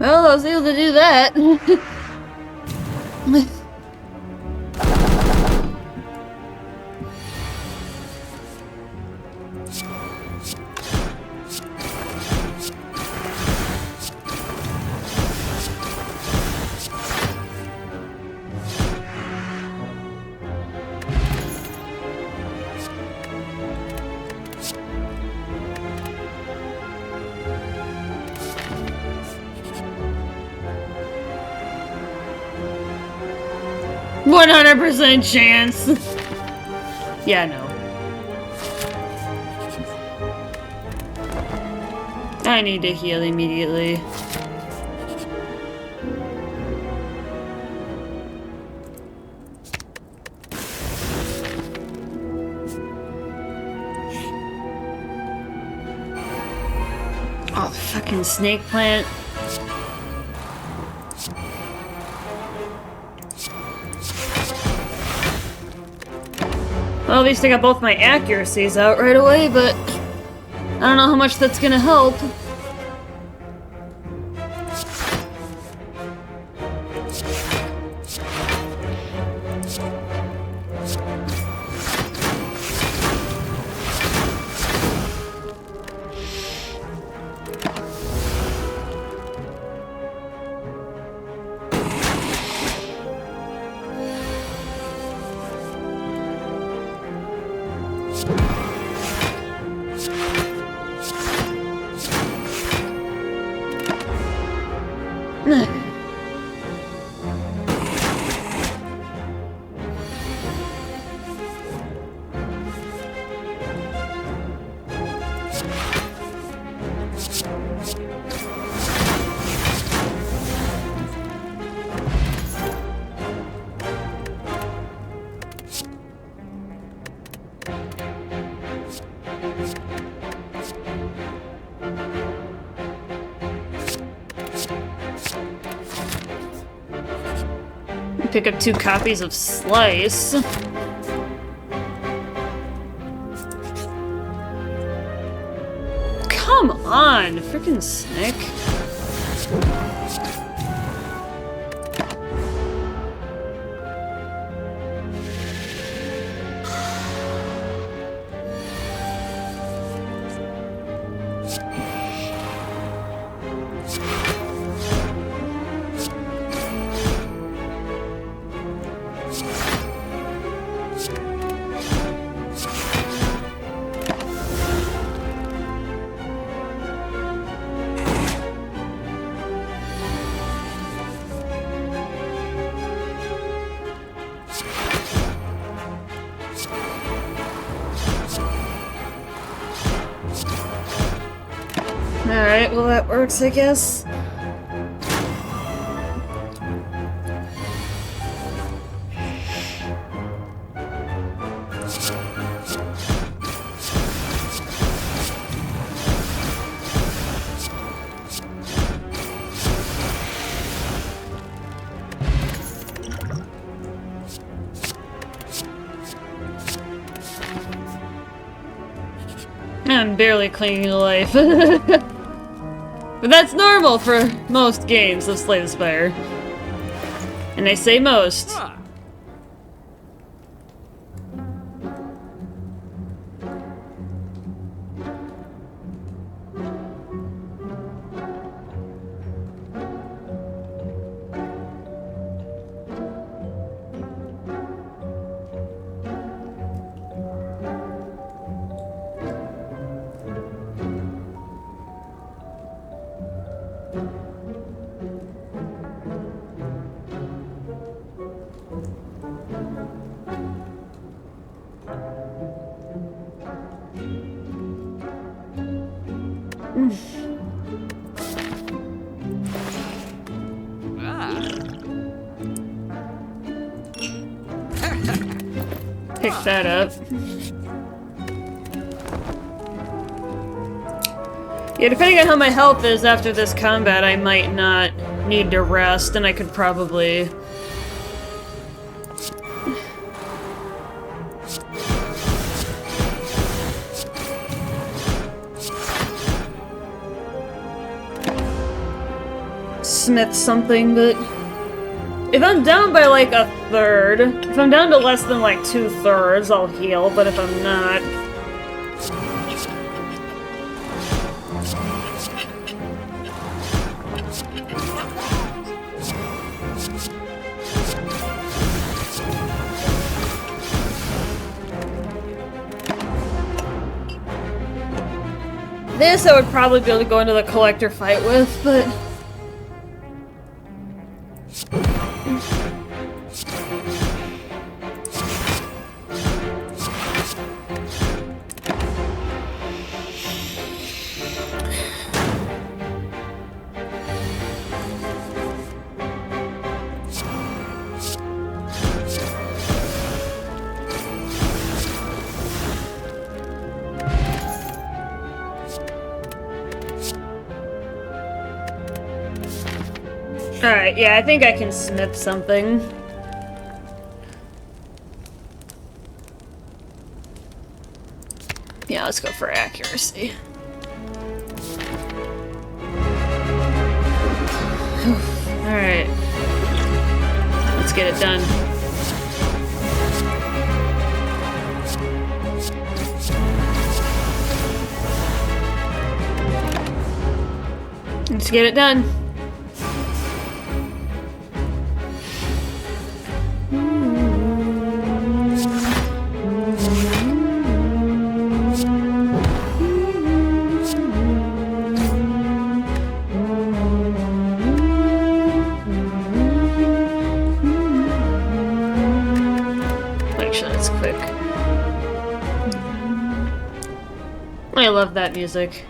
Well, I was able to do that. %100% chance. Yeah, no. I need to heal immediately. Oh, fucking snake plant. Well, at least I got both my accuracies out right away, but I don't know how much that's gonna help. Pick up 2 copies of Slice. Come on, freaking snake. Alright, well that works, I guess. I'm barely clinging to life. But that's normal for most games of Slay the Spire. And I say most. Pick that up. Yeah, depending on how my health is after this combat, I might not need to rest, and I could probably... smith something, but... if I'm down by like a third, if I'm down to less than like 2/3, I'll heal, but if I'm not... this I would probably be able to go into the collector fight with, but... Alright, yeah, I think I can smith something. Yeah, let's go for accuracy. Alright. Let's get it done. Let's get it done. I love that music.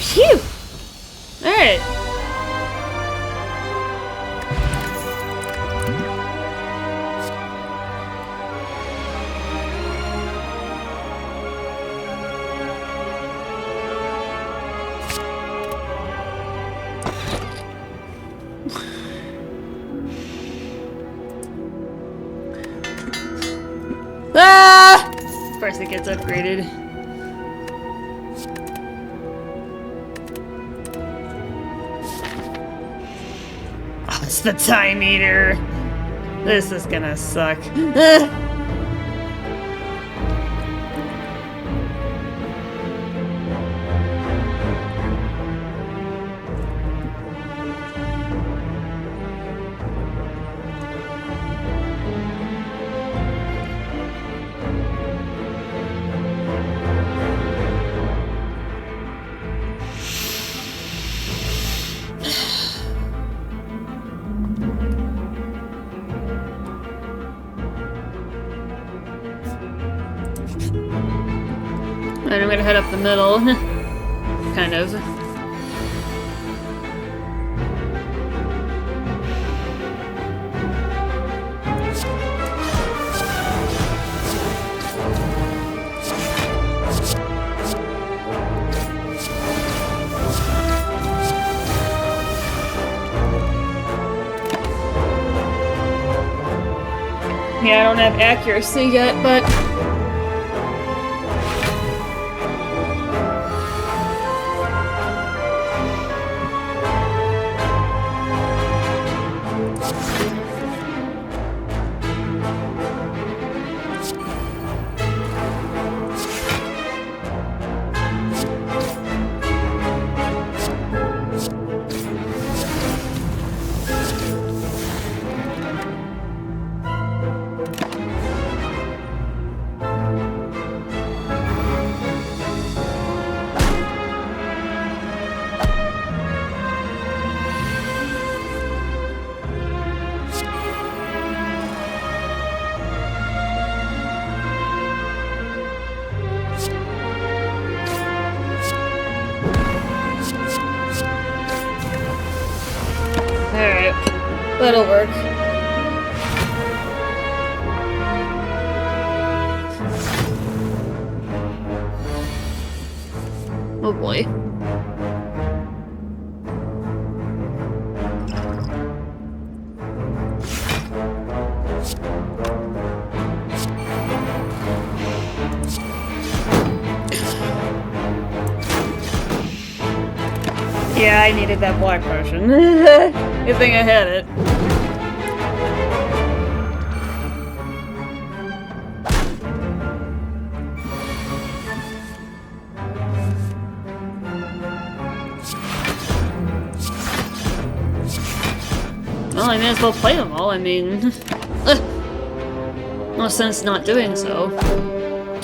Phew! Alright. Ah! Of course it gets upgraded. Oh, it's the time eater. This is gonna suck. And I'm gonna head up the middle. Kind of. Yeah, I don't have accuracy yet, but... Alright, that'll work. Oh boy. Yeah, I needed that black potion. Good thing I had it. Well, I may as well play them all, I mean... no sense not doing so.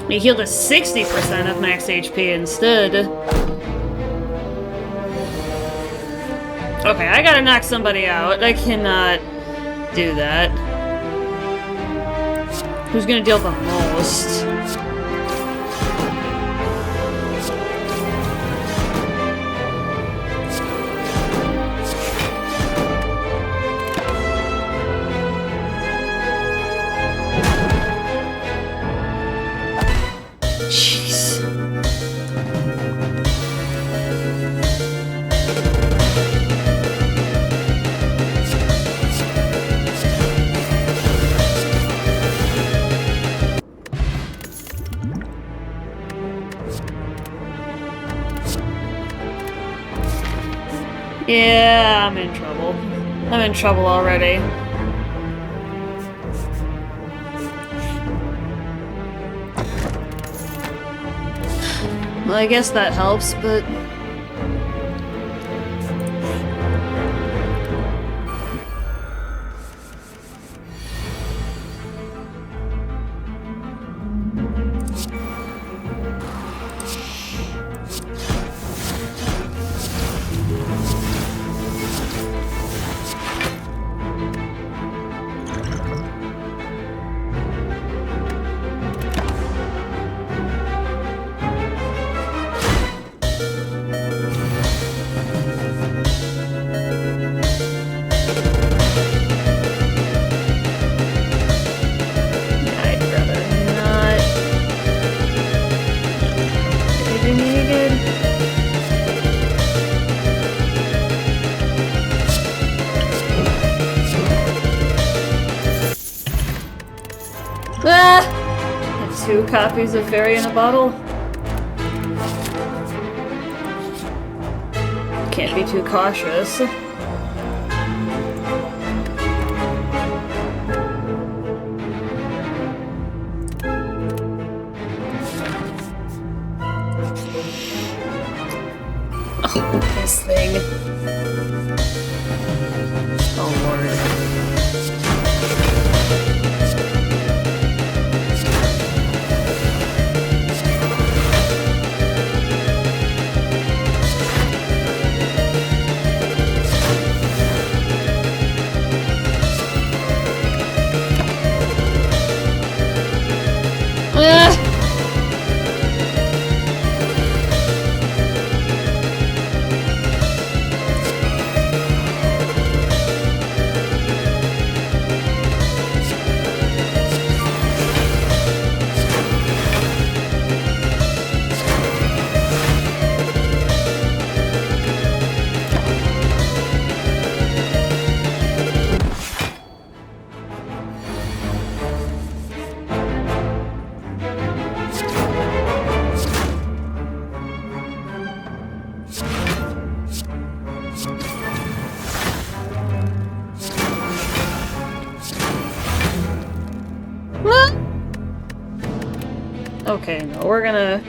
We healed at 60% of max HP instead. Okay, I gotta knock somebody out. I cannot do that. Who's gonna deal the most? Yeah, I'm in trouble. I'm in trouble already. Well, I guess that helps, but... 2 copies of Fairy in a Bottle. Can't be too cautious. Oh, this thing. Oh, Lord. Okay, no, we're gonna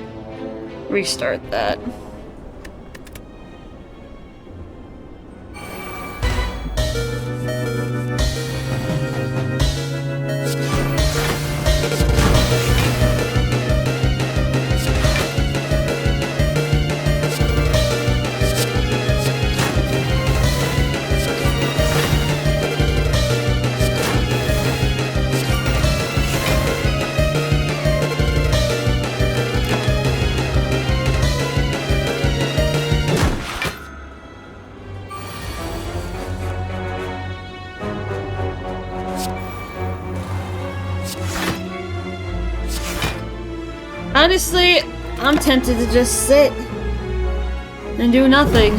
restart that. Honestly, I'm tempted to just sit and do nothing.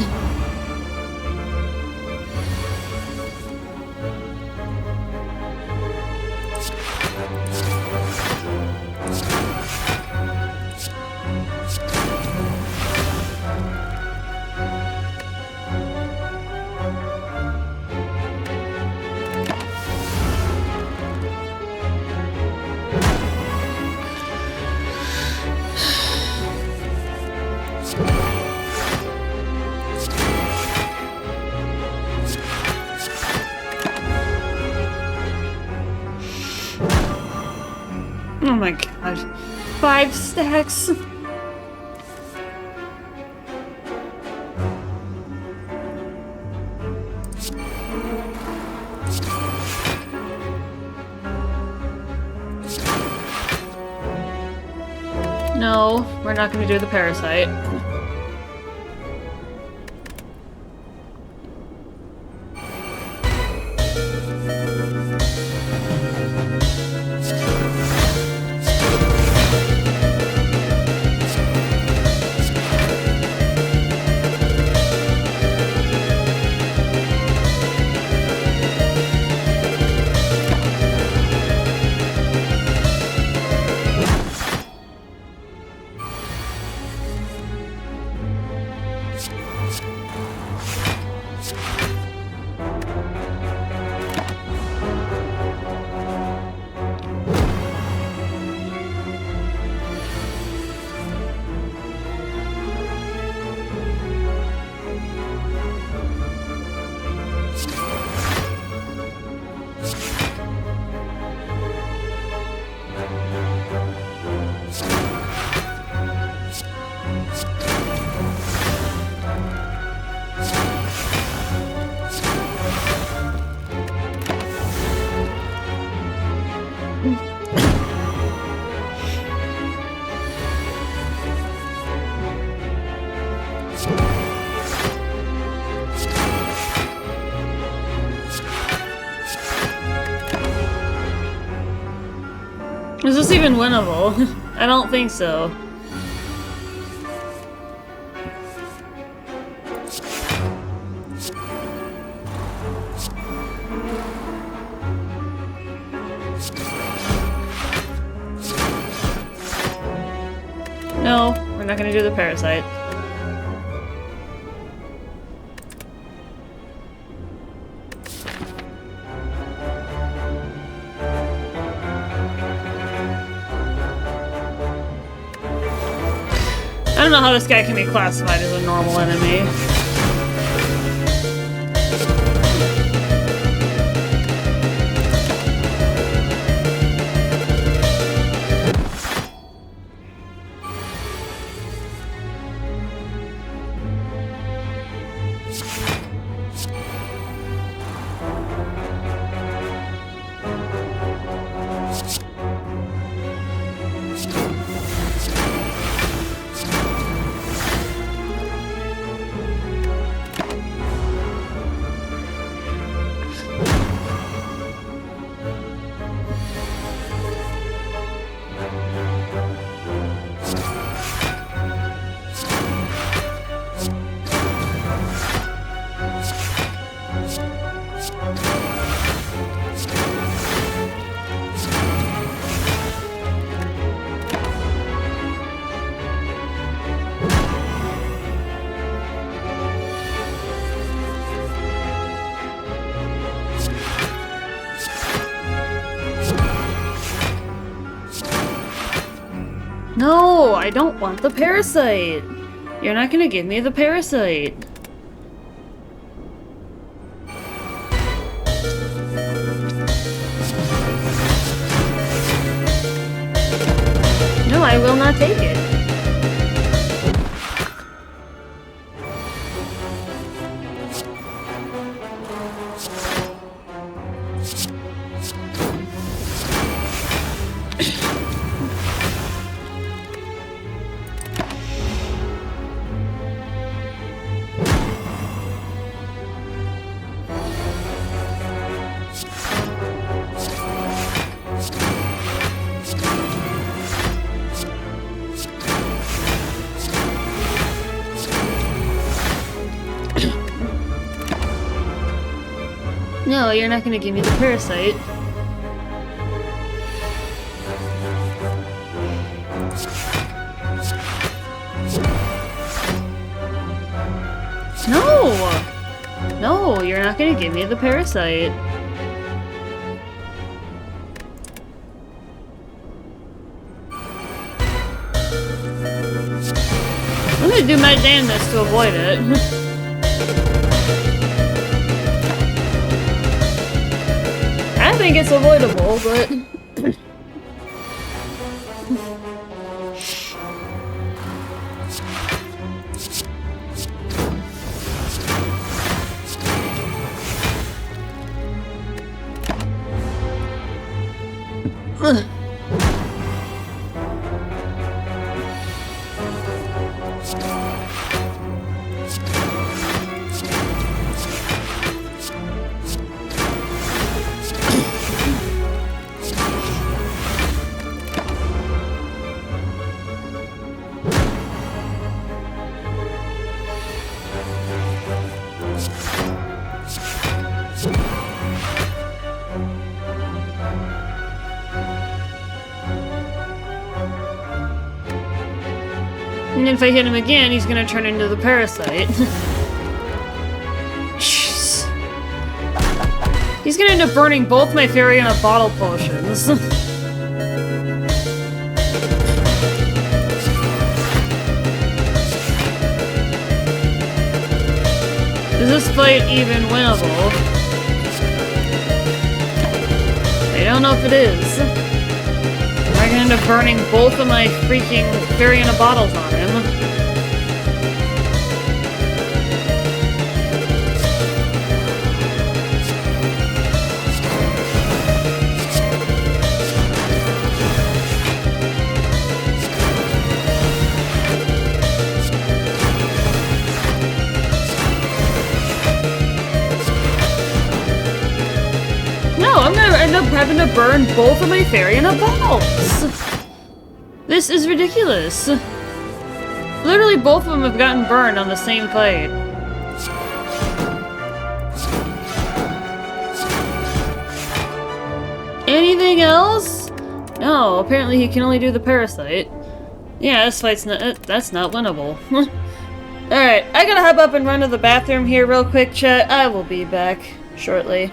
Oh my god. 5 stacks? No, we're not gonna do the parasite. Is this even winnable? I don't think so. No, we're not gonna do the parasite. I don't know how this guy can be classified as a normal enemy. No, I don't want the parasite. You're not gonna give me the parasite. No, I will not take it. No, you're not gonna give me the parasite. No! No, you're not gonna give me the parasite. I'm gonna do my damnedest to avoid it. I think it's avoidable, but... And if I hit him again, he's gonna turn into the parasite. Jeez. He's gonna end up burning both my fairy and a bottle potions. Is this fight even winnable? I don't know if it is. I'm gonna end up burning both of my freaking fairy in a bottles on him. No, I'm gonna end up having to burn both of my fairy in a bottles. This is ridiculous. Literally both of them have gotten burned on the same fight. Anything else? No, apparently he can only do the parasite. Yeah, this fight's not. That's not winnable. Alright, I gotta hop up and run to the bathroom here real quick, chat. I will be back shortly.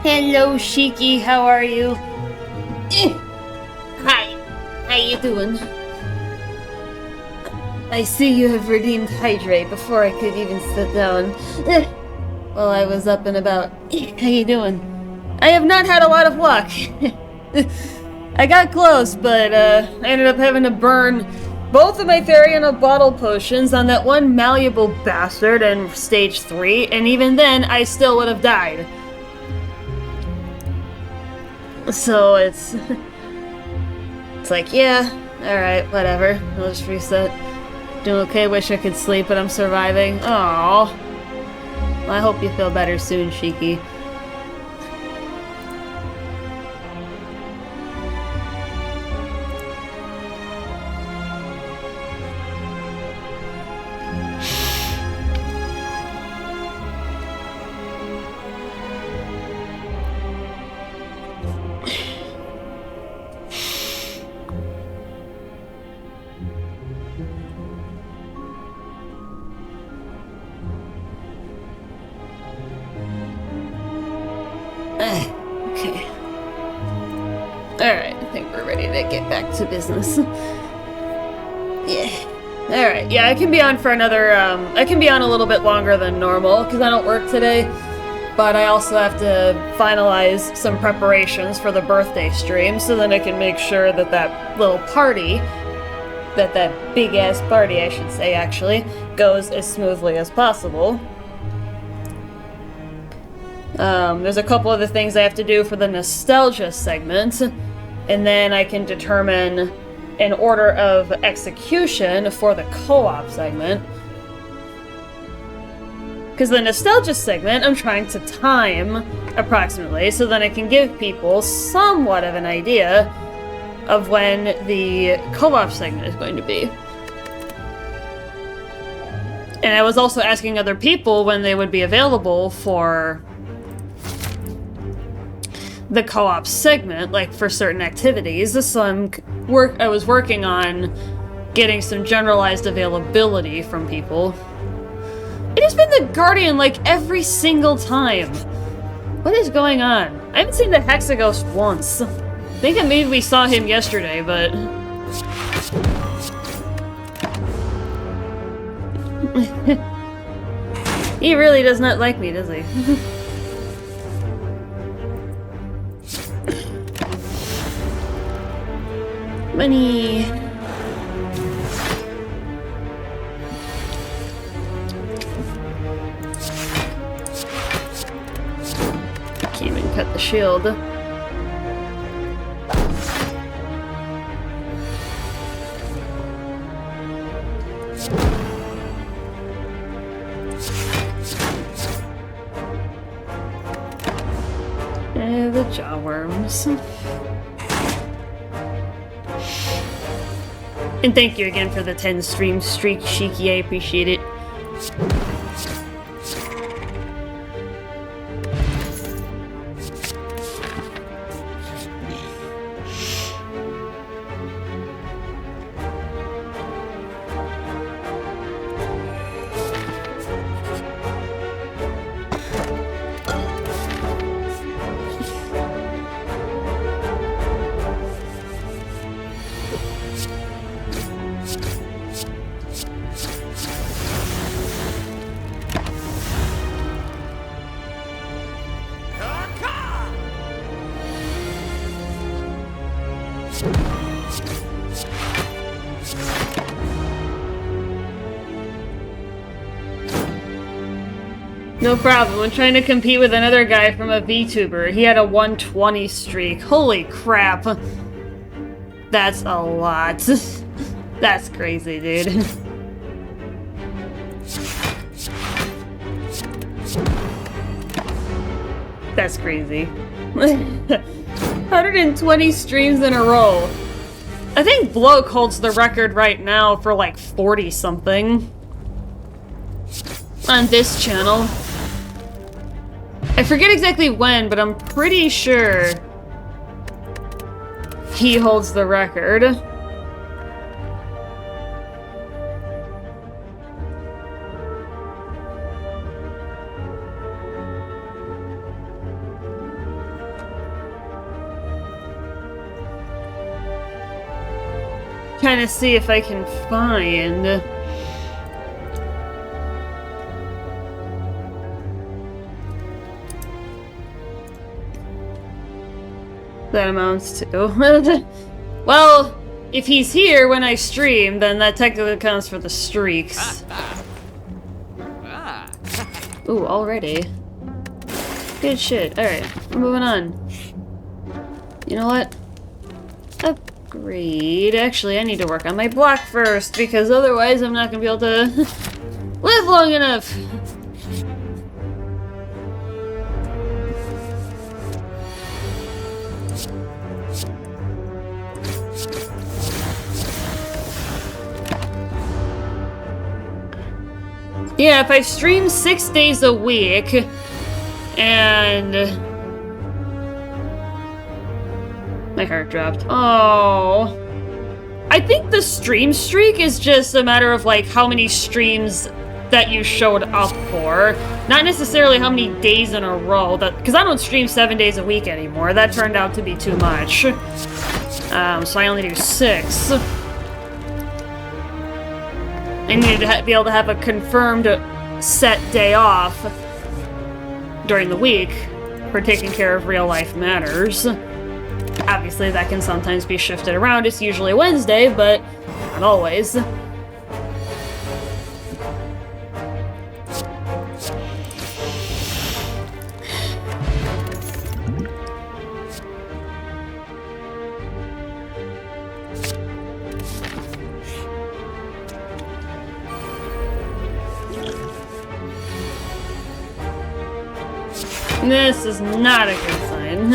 Hello, Shiki. How are you? Hi. How you doing? I see you have redeemed Hydrate before I could even sit down. While I was up and about. How you doing? I have not had a lot of luck. I got close, but I ended up having to burn both of my Theriana bottle potions on that one malleable bastard in stage 3, and even then, I still would have died. So it's like, yeah, alright, whatever. I'll just reset. Doing okay, wish I could sleep, but I'm surviving. Aww. Well, I hope you feel better soon, Shiki. Okay. Alright, I think we're ready to get back to business. Yeah. Alright, yeah, I can be on for another, I can be on a little bit longer than normal, because I don't work today. But I also have to finalize some preparations for the birthday stream, so then I can make sure that that little party, that big-ass party, I should say, actually, goes as smoothly as possible. There's a couple other things I have to do for the nostalgia segment, and then I can determine an order of execution for the co-op segment. Because the nostalgia segment, I'm trying to time approximately, so then I can give people somewhat of an idea of when the co-op segment is going to be. And I was also asking other people when they would be available for the co-op segment, like for certain activities. So I was working on getting some generalized availability from people. It has been the Guardian like every single time. What is going on? I haven't seen the Hexaghost once. I think maybe we saw him yesterday, but... He really does not like me, does he? Money. Can't even cut the shield. The jaw worms. And thank you again for the 10 stream streak, Shiki. I appreciate it. No problem. I'm trying to compete with another guy from a VTuber. He had a 120 streak. Holy crap. That's a lot. That's crazy, dude. That's crazy. 120 streams in a row. I think Bloke holds the record right now for like 40 something on this channel. I forget exactly when, but I'm pretty sure he holds the record. kind of see if I can find... that amounts to. Well, if he's here when I stream, then that technically counts for the streaks. Ooh, already. Good shit. Alright, moving on. You know what? Upgrade. Actually, I need to work on my block first, because otherwise I'm not gonna be able to live long enough. Yeah, if I stream 6 days a week, and... my heart dropped. Oh. I think the stream streak is just a matter of, like, how many streams that you showed up for. Not necessarily how many days in a row. Because I don't stream 7 days a week anymore. That turned out to be too much. So I only do 6. I needed to be able to have a confirmed set day off during the week for taking care of real-life matters. Obviously, that can sometimes be shifted around. It's usually Wednesday, but not always. This is not a good sign.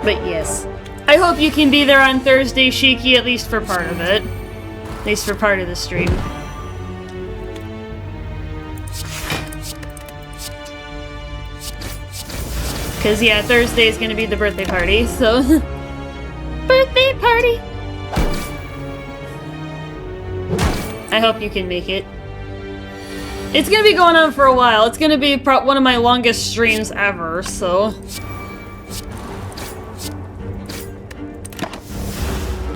But yes. I hope you can be there on Thursday, Shiki, at least for part of it. At least for part of the stream. Because, yeah, Thursday is going to be the birthday party, so... birthday party! I hope you can make it. It's gonna be going on for a while. It's gonna be one of my longest streams ever, so...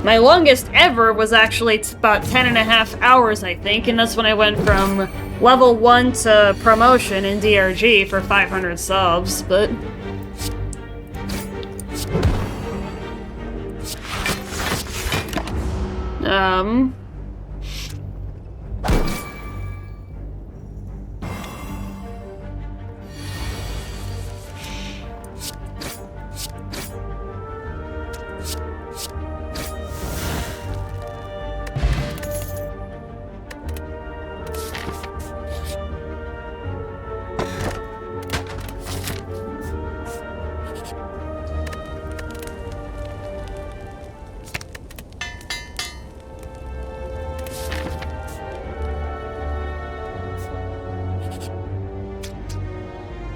my longest ever was actually about 10.5 hours, I think, and that's when I went from level 1 to promotion in DRG for 500 subs, but...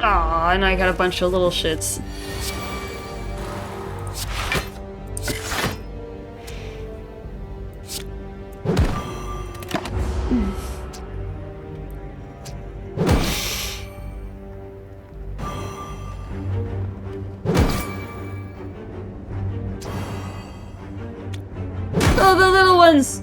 Aw, and I got a bunch of little shits. Oh, the little ones!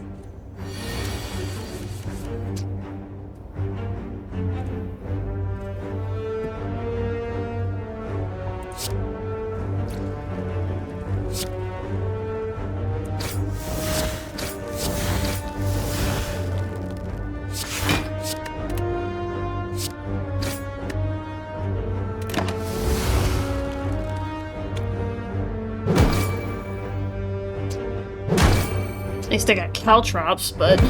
At least I got caltrops, but...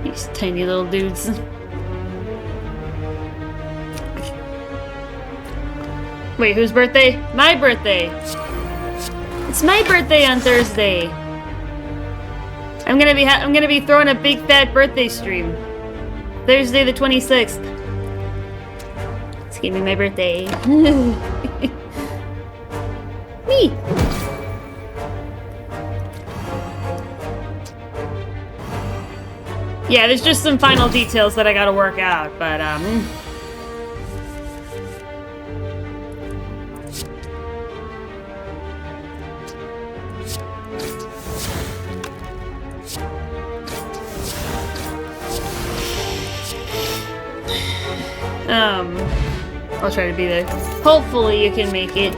these tiny little dudes. Wait, whose birthday? My birthday! It's my birthday on Thursday! I'm gonna be throwing a big fat birthday stream. Thursday the 26th. It's gonna be my birthday. Me! Yeah, there's just some final details that I gotta work out, but, I'll try to be there. Hopefully you can make it.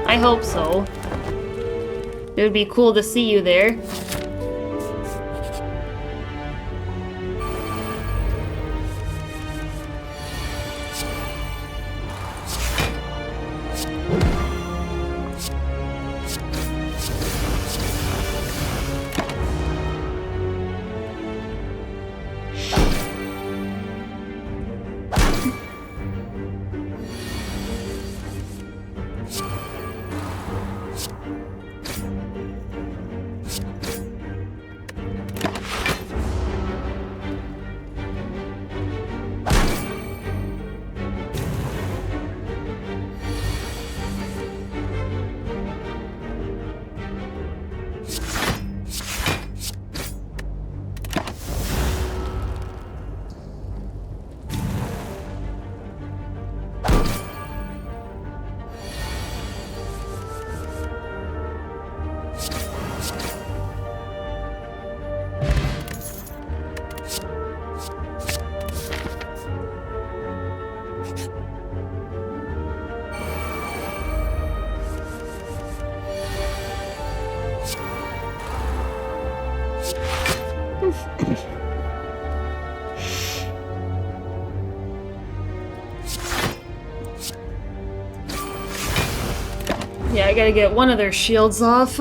I hope so. It would be cool to see you there. Yeah, I gotta get one of their shields off.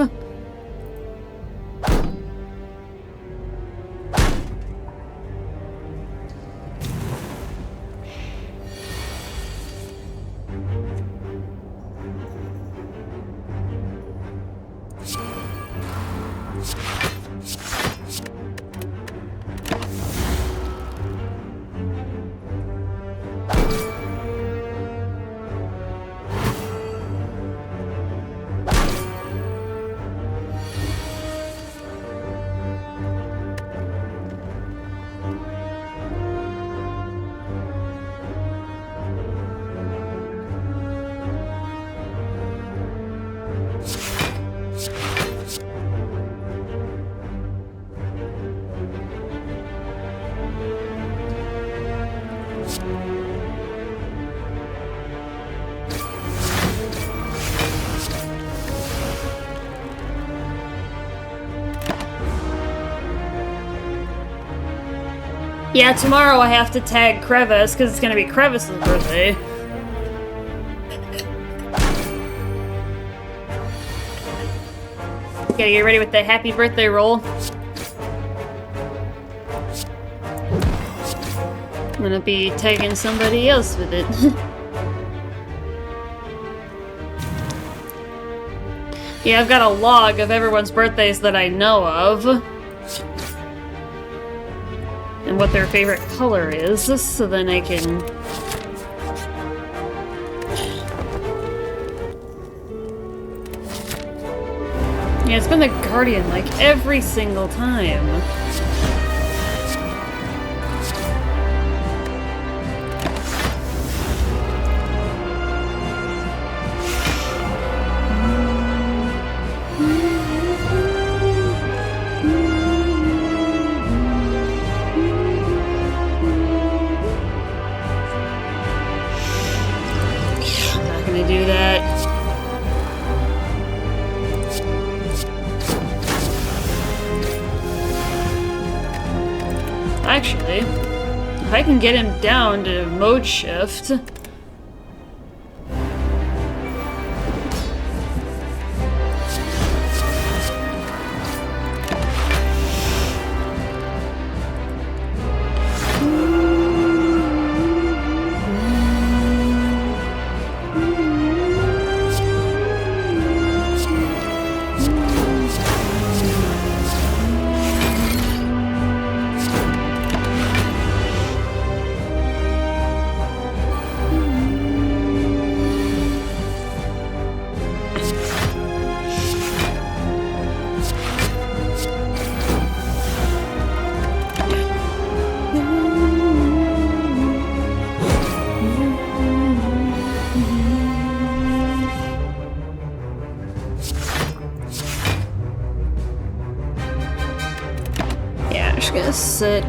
Yeah, tomorrow I have to tag Crevice, because it's gonna be Crevice's birthday. Gotta get ready with the happy birthday roll. I'm gonna be tagging somebody else with it. Yeah, I've got a log of everyone's birthdays that I know of. And what their favorite color is, so then I can... Yeah, it's been the Guardian, like, every single time. Do that. Actually, if I can get him down to mode shift. just gonna sit.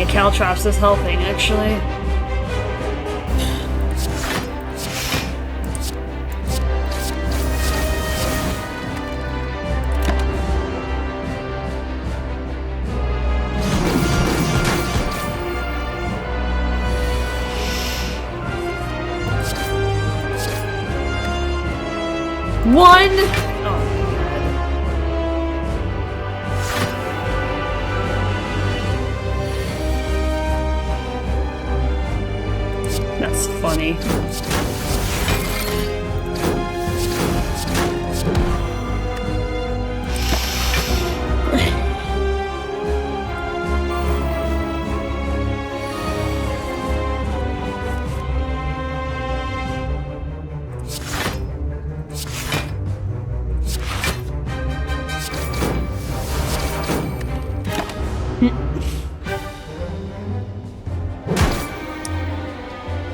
Caltrops is helping, actually. One! Oh. That's funny.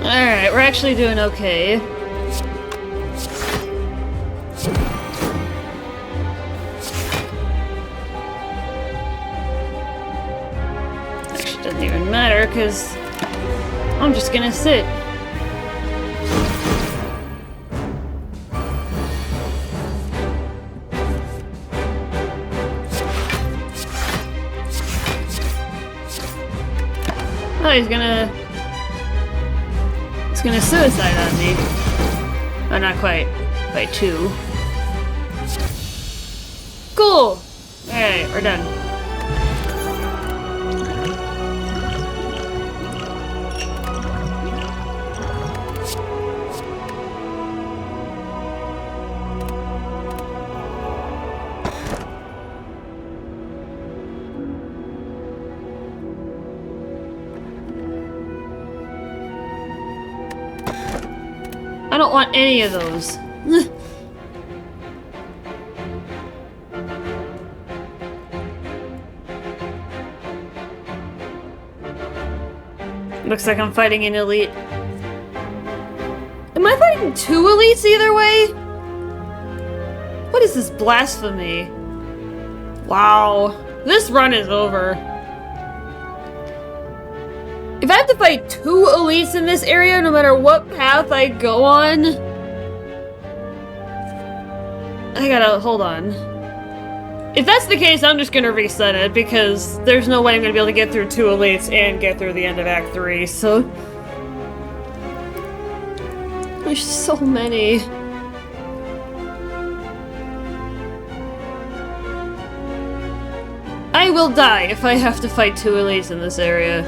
Alright, we're actually doing okay. Actually, doesn't even matter, because I'm just gonna sit. Oh, he's gonna suicide on me. Oh, not quite. By 2. Cool! Alright, we're done. I don't want any of those. Looks like I'm fighting an elite. Am I fighting 2 elites either way? What is this blasphemy? Wow. This run is over. If I have to fight 2 elites in this area, no matter what path I go on... I gotta... hold on. If that's the case, I'm just gonna reset it, because there's no way I'm gonna be able to get through 2 elites and get through the end of Act 3, so... There's so many. I will die if I have to fight 2 elites in this area.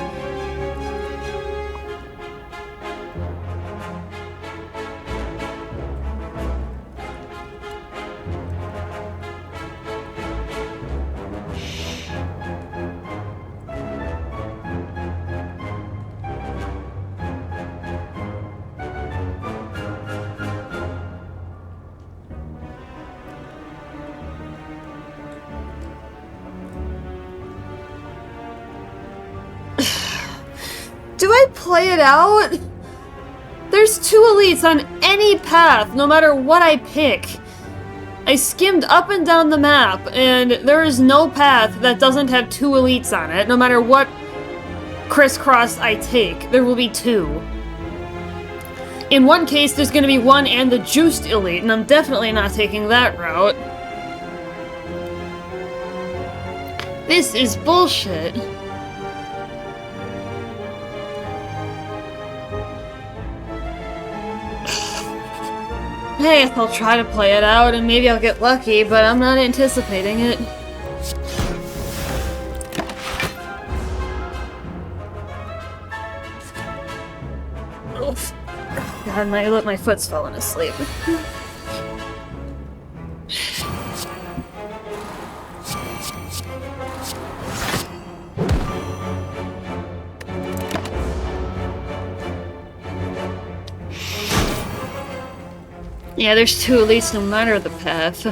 Do I play it out? There's 2 elites on any path, no matter what I pick. I skimmed up and down the map, and there is no path that doesn't have 2 elites on it. No matter what crisscross I take, there will be 2. In one case, there's going to be 1 and the juiced elite, and I'm definitely not taking that route. This is bullshit. Hey, I'll try to play it out and maybe I'll get lucky, but I'm not anticipating it. Oof. God, my foot's falling asleep. Yeah, there's 2 at least no matter the path.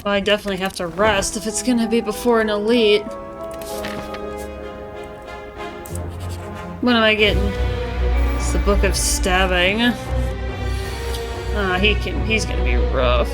Well, I definitely have to rest if it's gonna be before an elite. What am I getting? It's the Book of Stabbing. Ah, he's gonna be rough.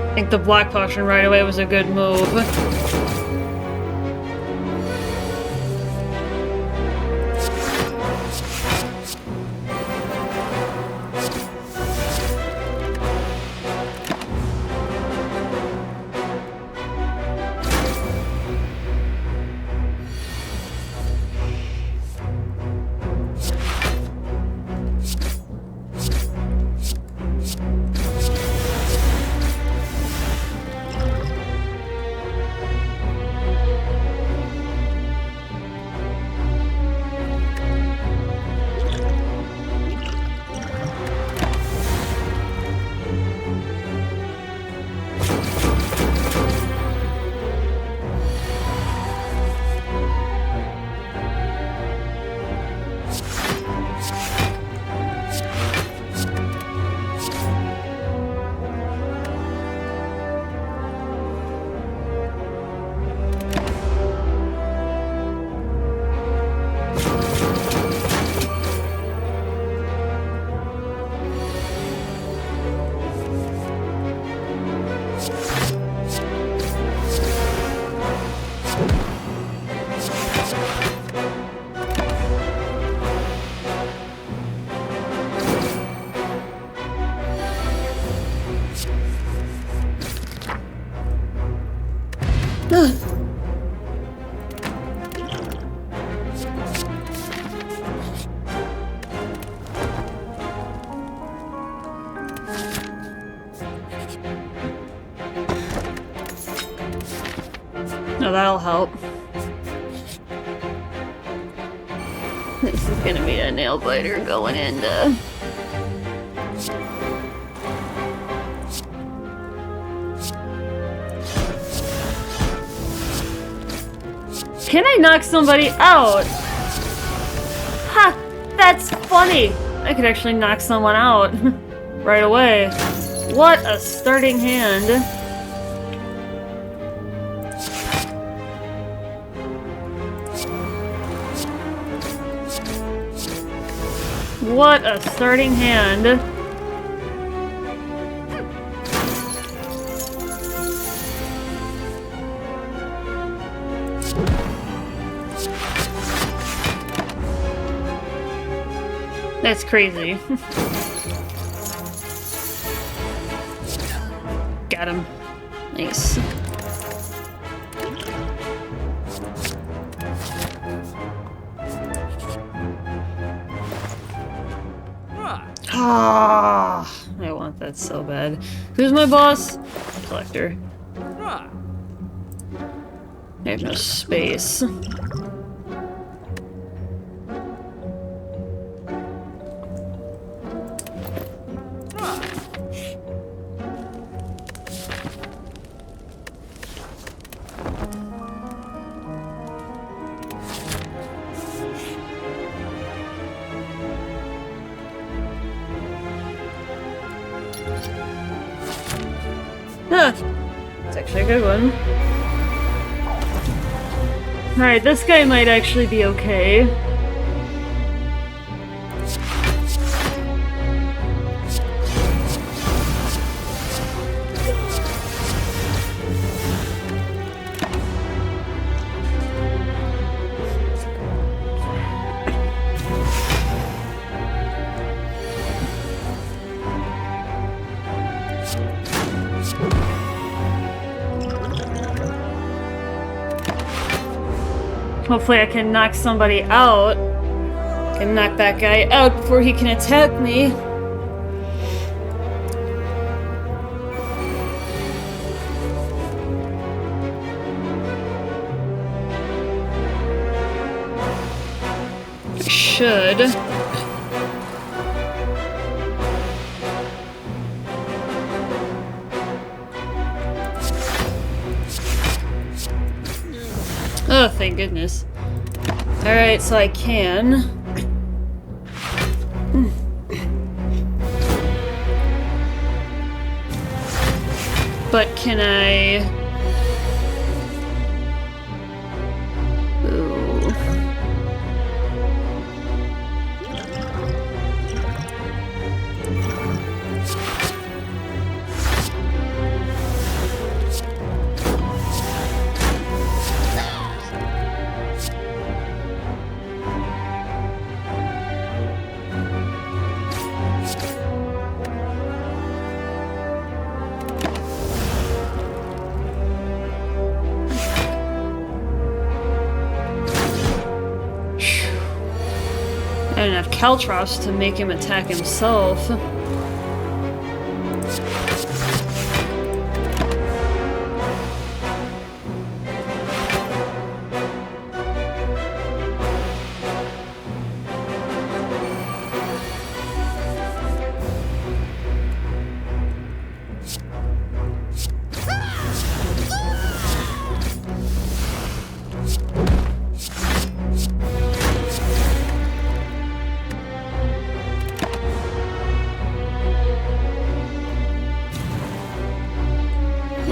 I think the Black Potion right away was a good move. Oh, that'll help. This is gonna be a nail biter going into... Can I knock somebody out? Ha! That's funny! I could actually knock someone out right away. What a starting hand. What a starting hand. That's crazy. Got him. Nice. Ah, I want that so bad. Who's my boss? Collector. There's no space. Huh. It's actually a good one. Alright, this guy might actually be okay. Hopefully I can knock somebody out. Can knock that guy out before he can attack me. I should. Oh, thank goodness. Alright, so I can. But can I... Ooh. I don't have Caltrops to make him attack himself.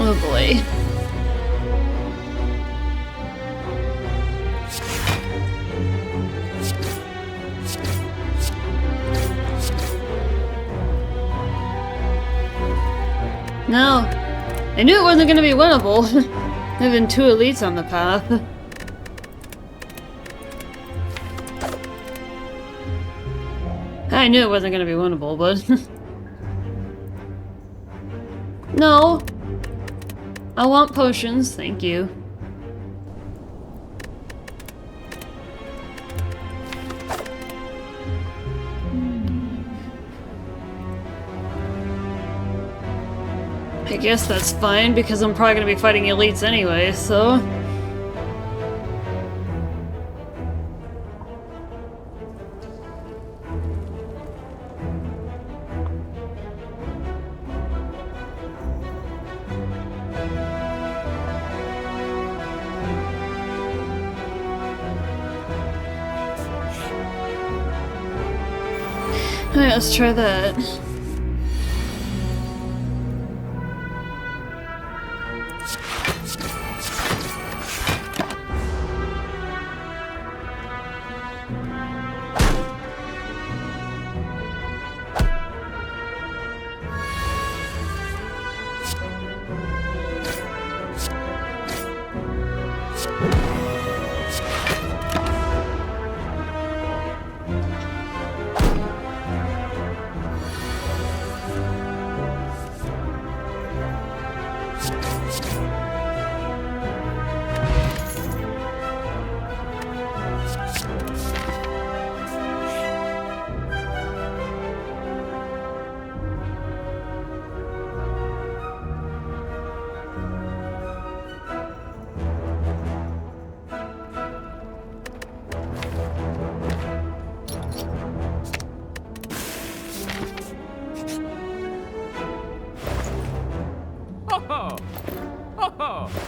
Oh boy. No. I knew it wasn't going to be winnable. Having two elites on the path. I knew it wasn't going to be winnable, but... No. I want potions, thank you. I guess that's fine, because I'm probably gonna be fighting elites anyway, so... Alright, let's try that.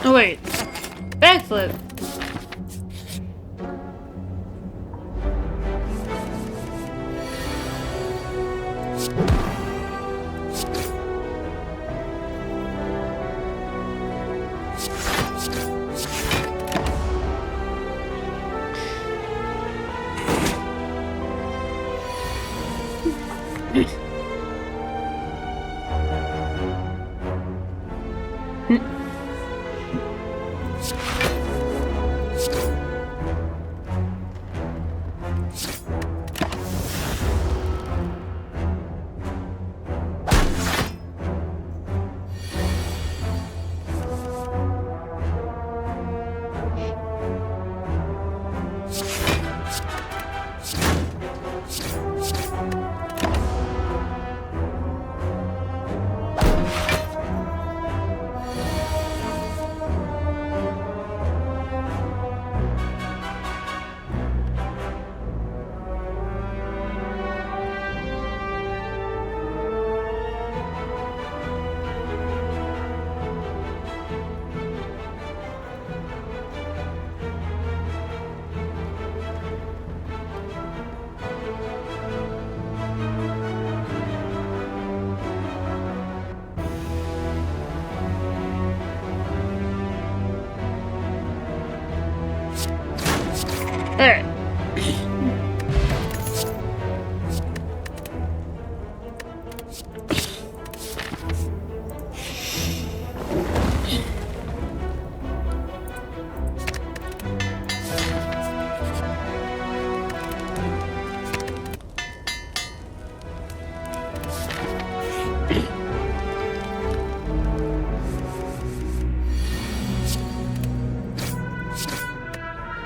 Oh wait, backflip. Alright.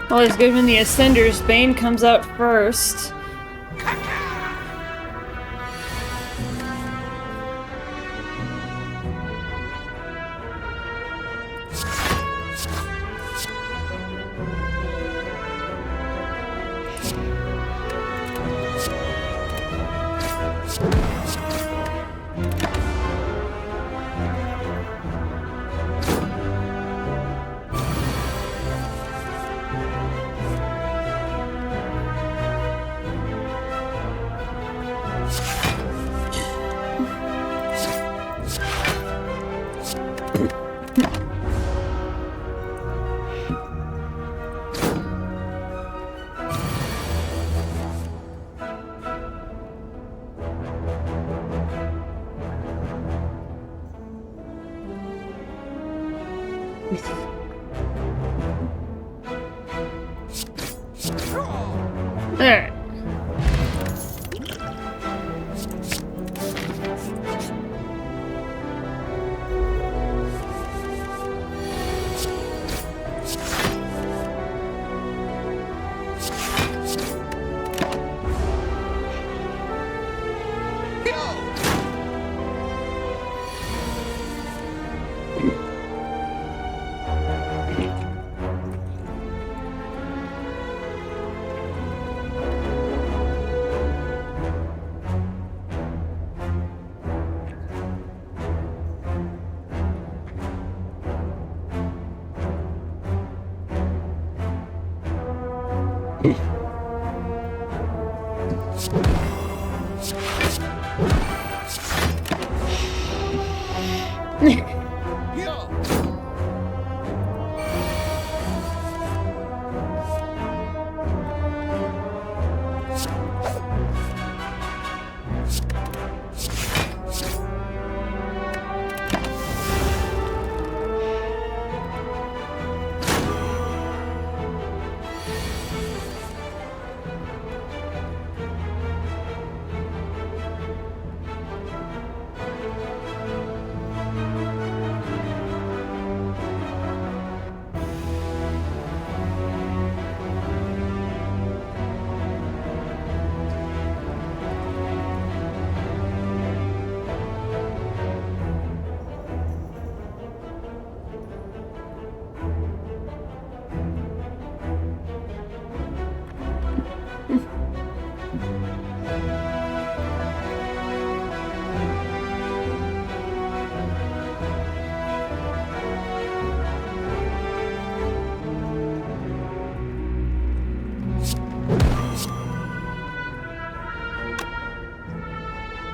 Always good when the Ascender's Bane comes out first. There.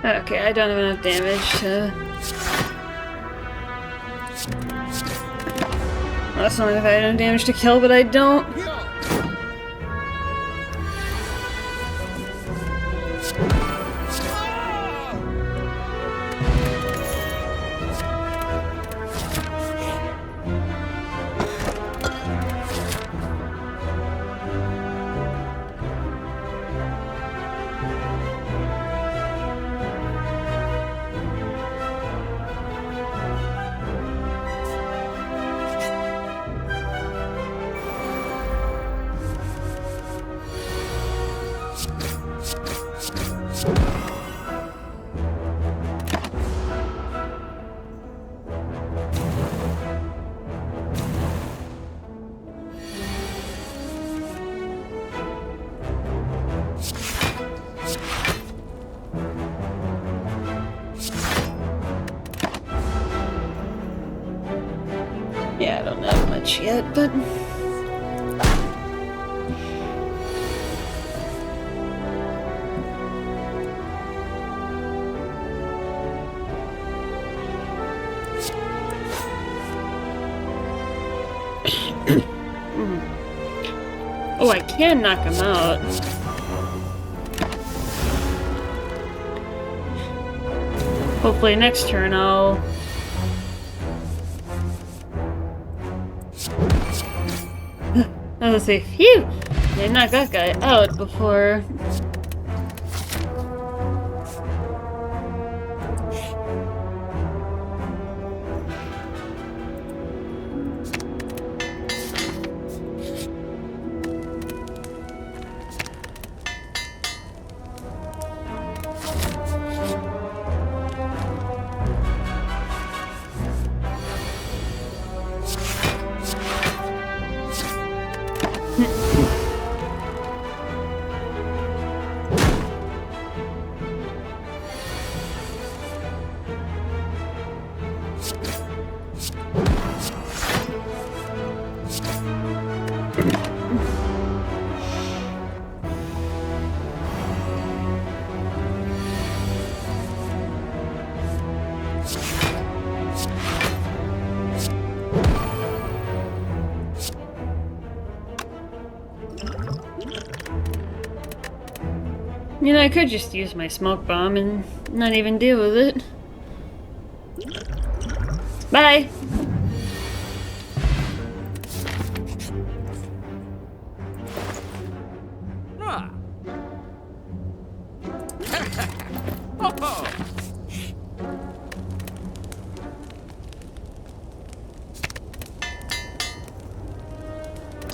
Okay, I don't have enough damage to... That's not if I had enough damage to kill, but I don't. Yeah, I don't have much yet, but... Oh, I can knock him out. Hopefully next turn I'll... I was gonna say, phew! They knocked that guy out before. You know, I could just use my smoke bomb and not even deal with it. Bye!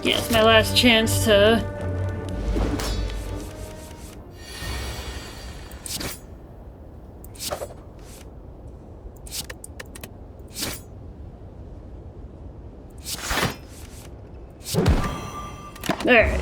Yeah, it's my last chance to... Alright.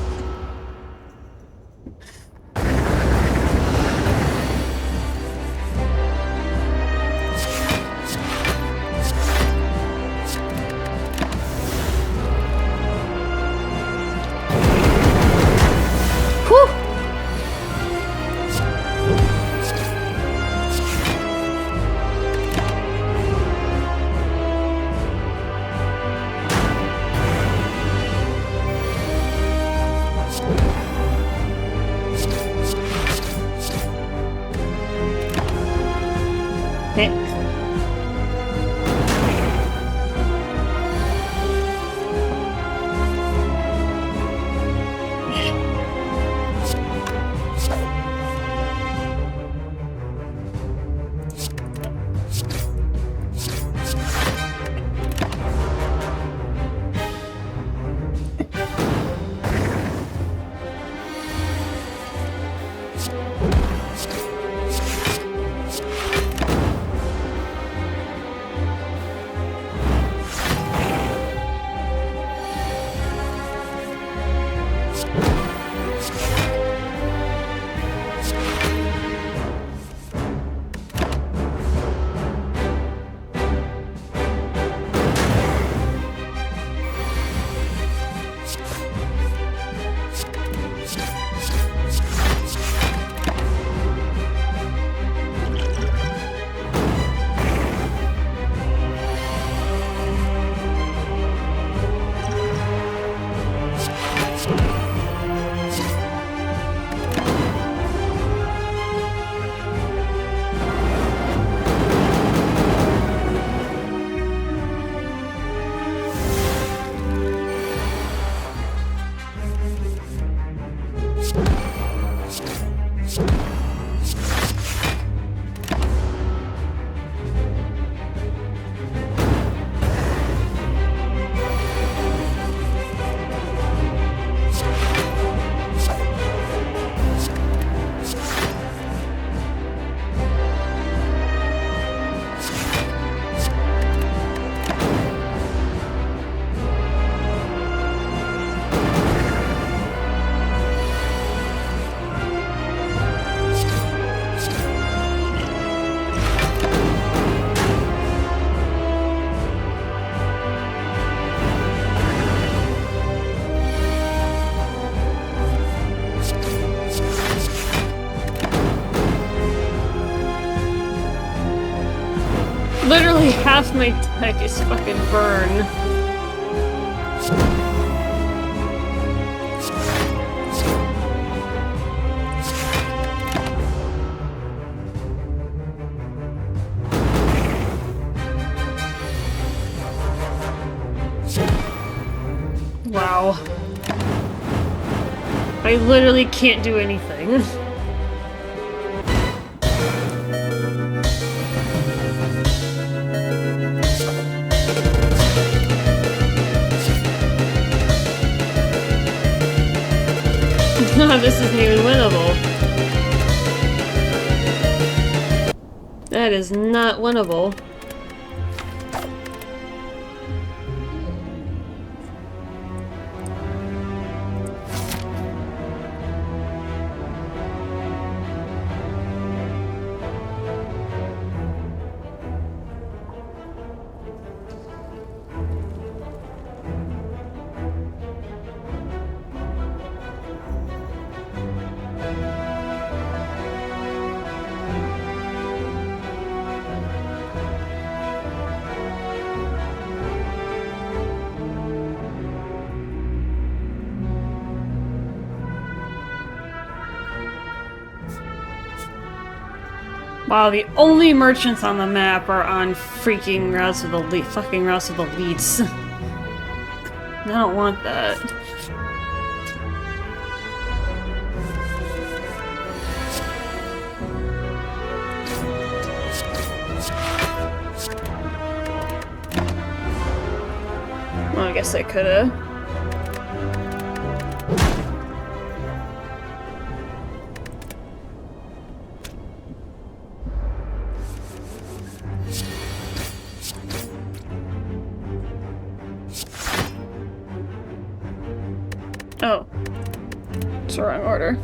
Literally half my deck is fucking burn. Wow. I literally can't do anything. This isn't even winnable. That is not winnable. Wow, the only merchants on the map are on freaking routes of the fucking routes of the elites. I don't want that. Well, I guess I could've. Oh. It's the wrong order.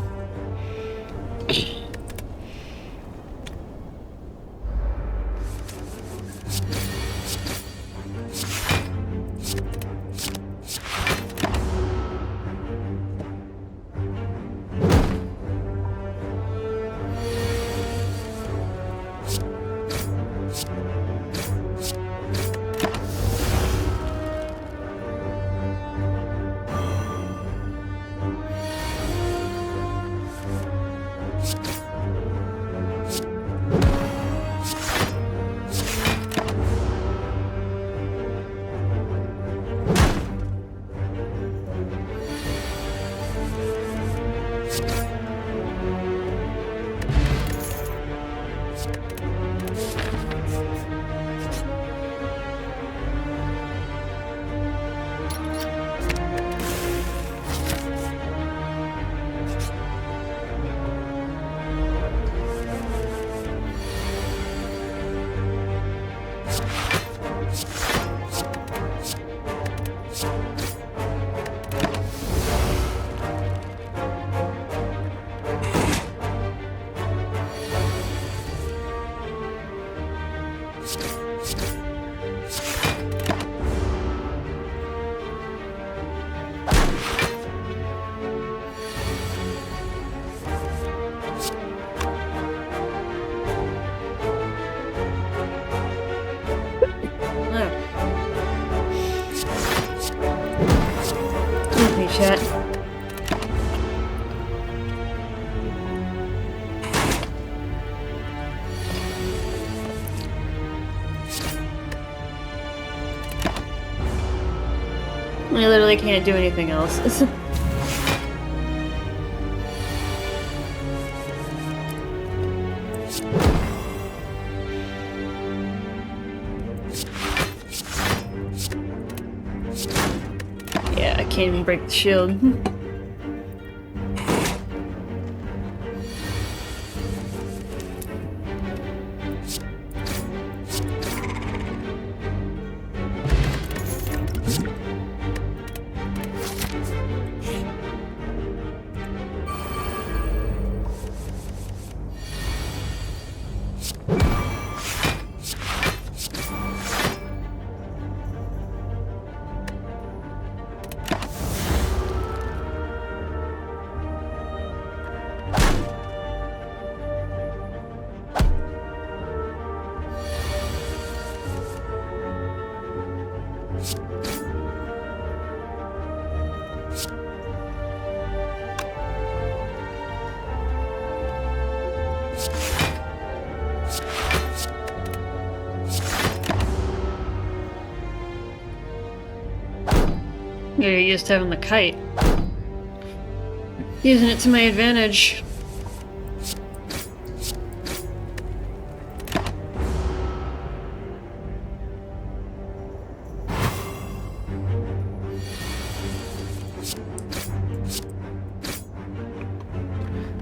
Chat. I literally can't do anything else. Yeah, I can't even break the shield. Yeah, you're used to having the kite. Using it to my advantage.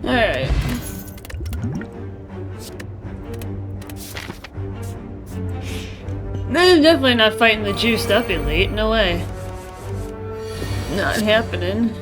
Alright. I'm definitely not fighting the juiced up elite, no way. Not happening.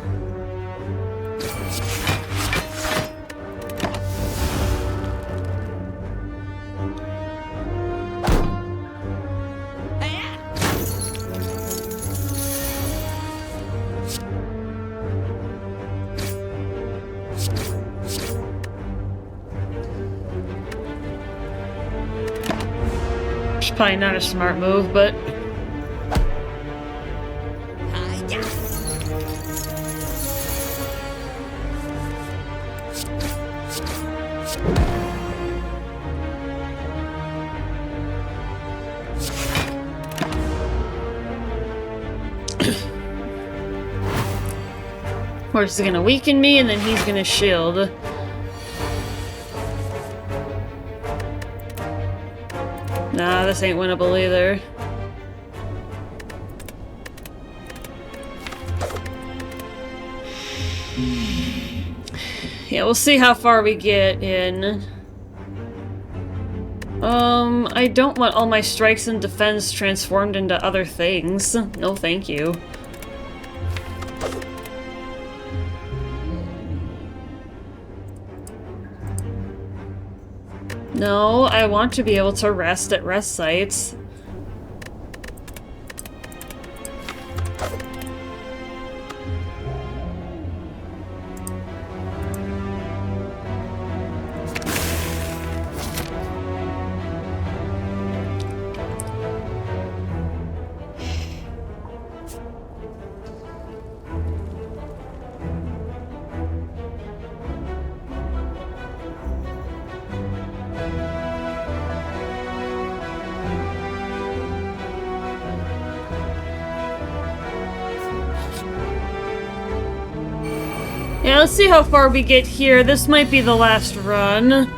It's probably not a smart move, but Horse is gonna weaken me, and then he's gonna shield. Nah, this ain't winnable either. Yeah, we'll see how far we get in. I don't want all my strikes and defense transformed into other things. No, thank you. No, I want to be able to rest at rest sites. Yeah, let's see how far we get here. This might be the last run.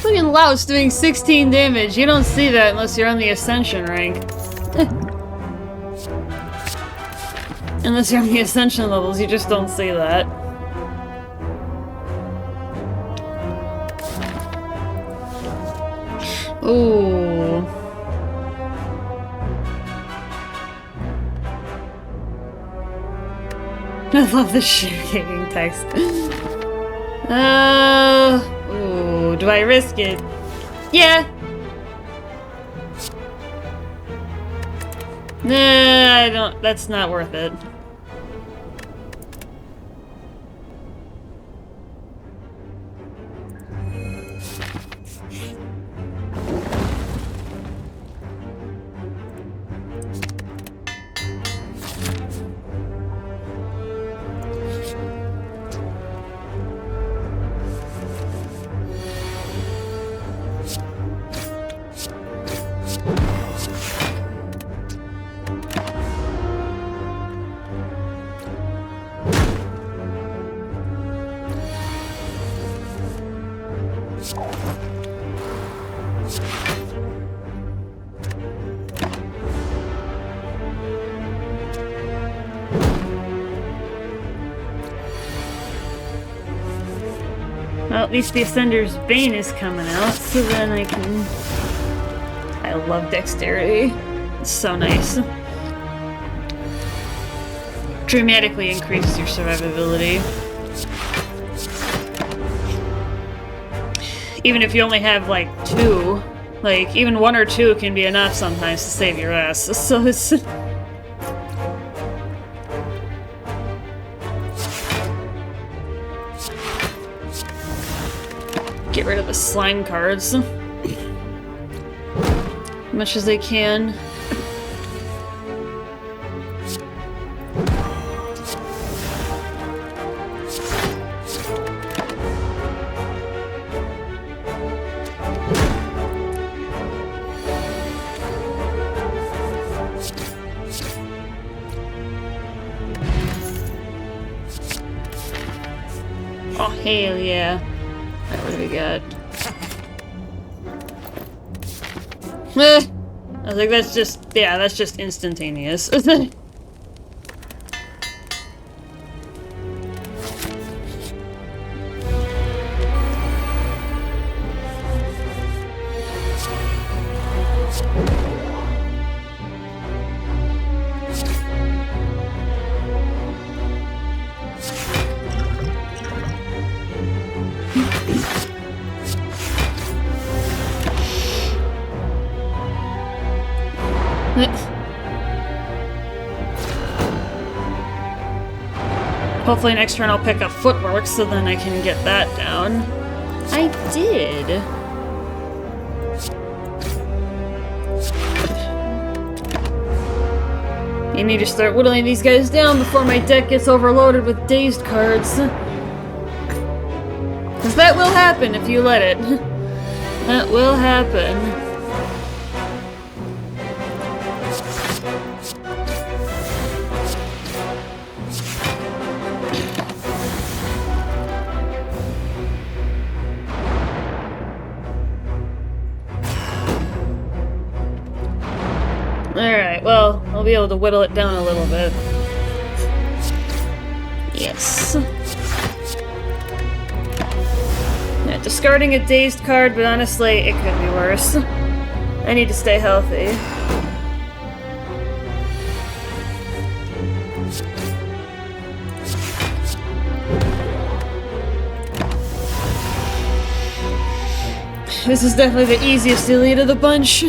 Fucking Louse doing 16 damage. You don't see that unless you're on the Ascension rank. Unless you're on the Ascension levels, you just don't see that. Ooh. I love the shit-kicking text. Ooh, do I risk it? Yeah. Nah, I don't. That's not worth it. Well, at least the Ascender's Bane is coming out, so then I can... I love dexterity. It's so nice. Dramatically increases your survivability. Even if you only have, like, 2. Like, even 1 or 2 can be enough sometimes to save your ass. So it's... Get rid of the slime cards. As much as they can. Oh, hell yeah. Alright, what do we got? I was like, that's just, yeah, that's just instantaneous. Hopefully next turn I'll pick up footwork so then I can get that down. I did. You need to start whittling these guys down before my deck gets overloaded with dazed cards. Because that will happen if you let it. That will happen. Alright, well, I'll be able to whittle it down a little bit. Yes. Yeah, discarding a dazed card, but honestly, it could be worse. I need to stay healthy. This is definitely the easiest elite of the bunch.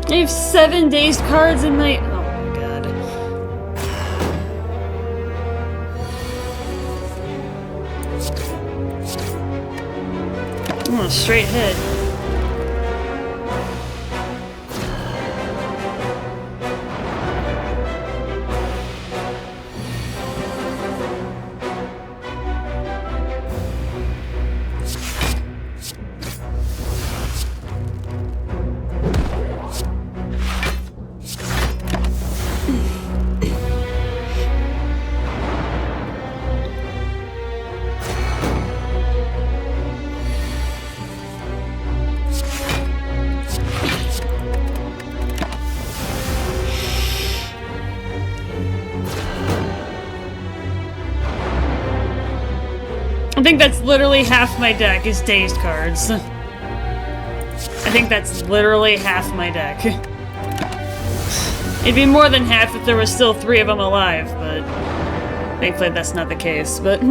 I have 7 dazed cards in my... Oh my god. Oh, straight hit. I think that's literally half my deck is dazed cards. I think that's literally half my deck. It'd be more than half if there was still 3 of them alive, but thankfully that's not the case, but...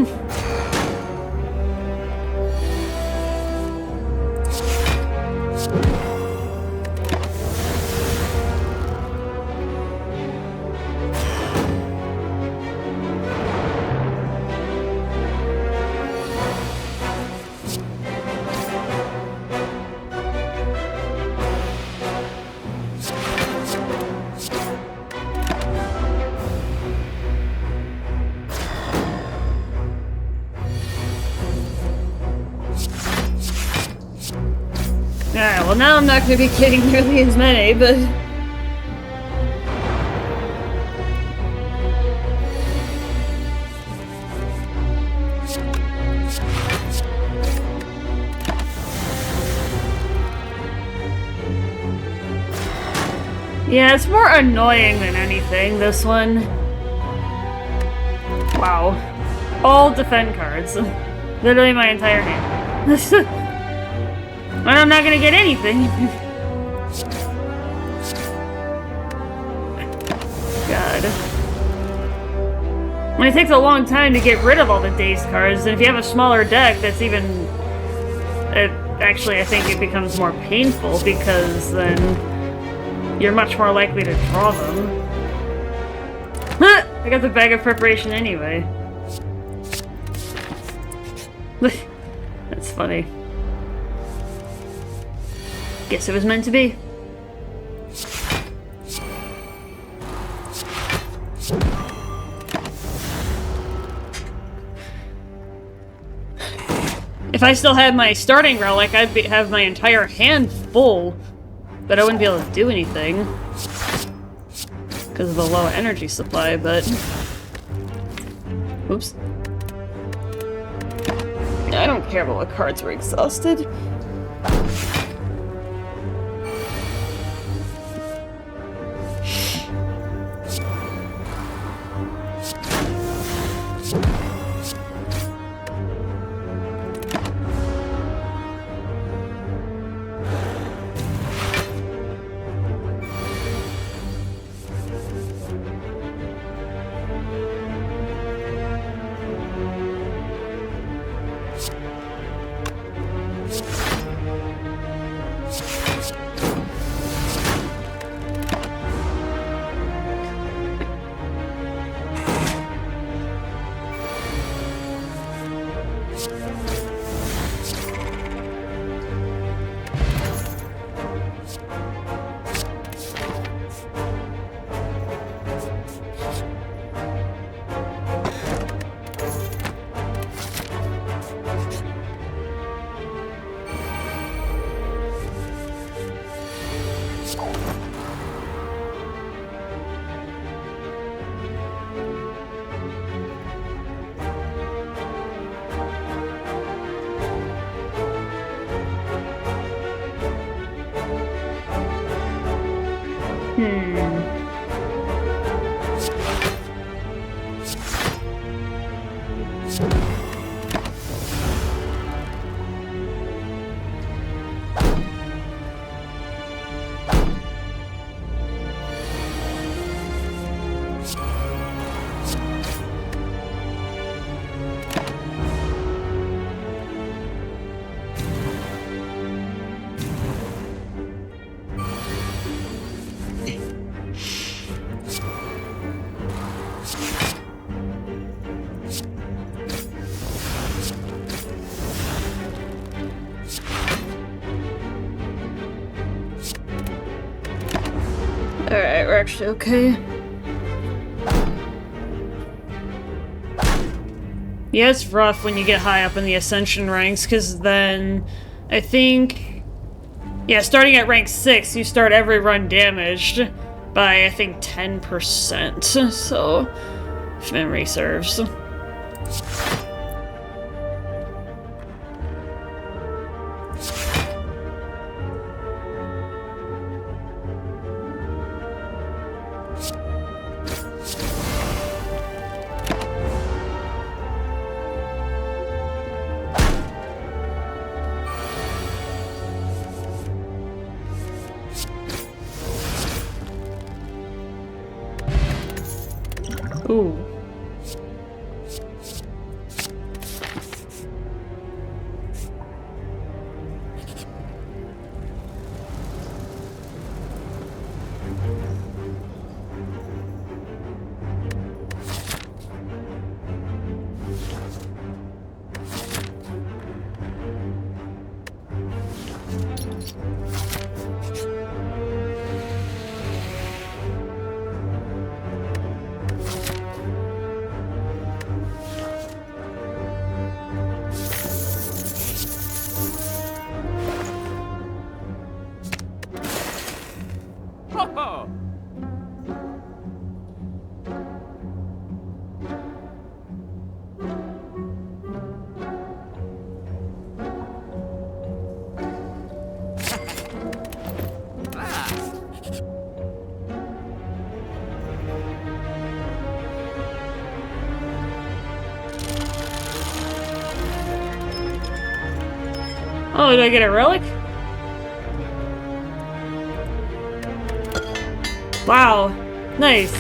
Alright, well now I'm not going to be getting nearly as many, but... Yeah, it's more annoying than anything, this one. Wow. All defend cards. Literally my entire hand. And I'm not gonna get anything. God. And it takes a long time to get rid of all the dazed cards, and if you have a smaller deck, that's even... actually, I think it becomes more painful, because then you're much more likely to draw them. I got the bag of preparation anyway. That's funny. Guess it was meant to be. If I still had my starting relic, I'd have my entire hand full, but I wouldn't be able to do anything because of the low energy supply, but... Oops. I don't care about what cards were exhausted. actually okay. Yeah, it's rough when you get high up in the Ascension ranks, because then I think... Yeah, starting at rank 6, you start every run damaged by, I think, 10%. So, if memory serves. Ooh. Oh, did I get a relic? Wow. Nice.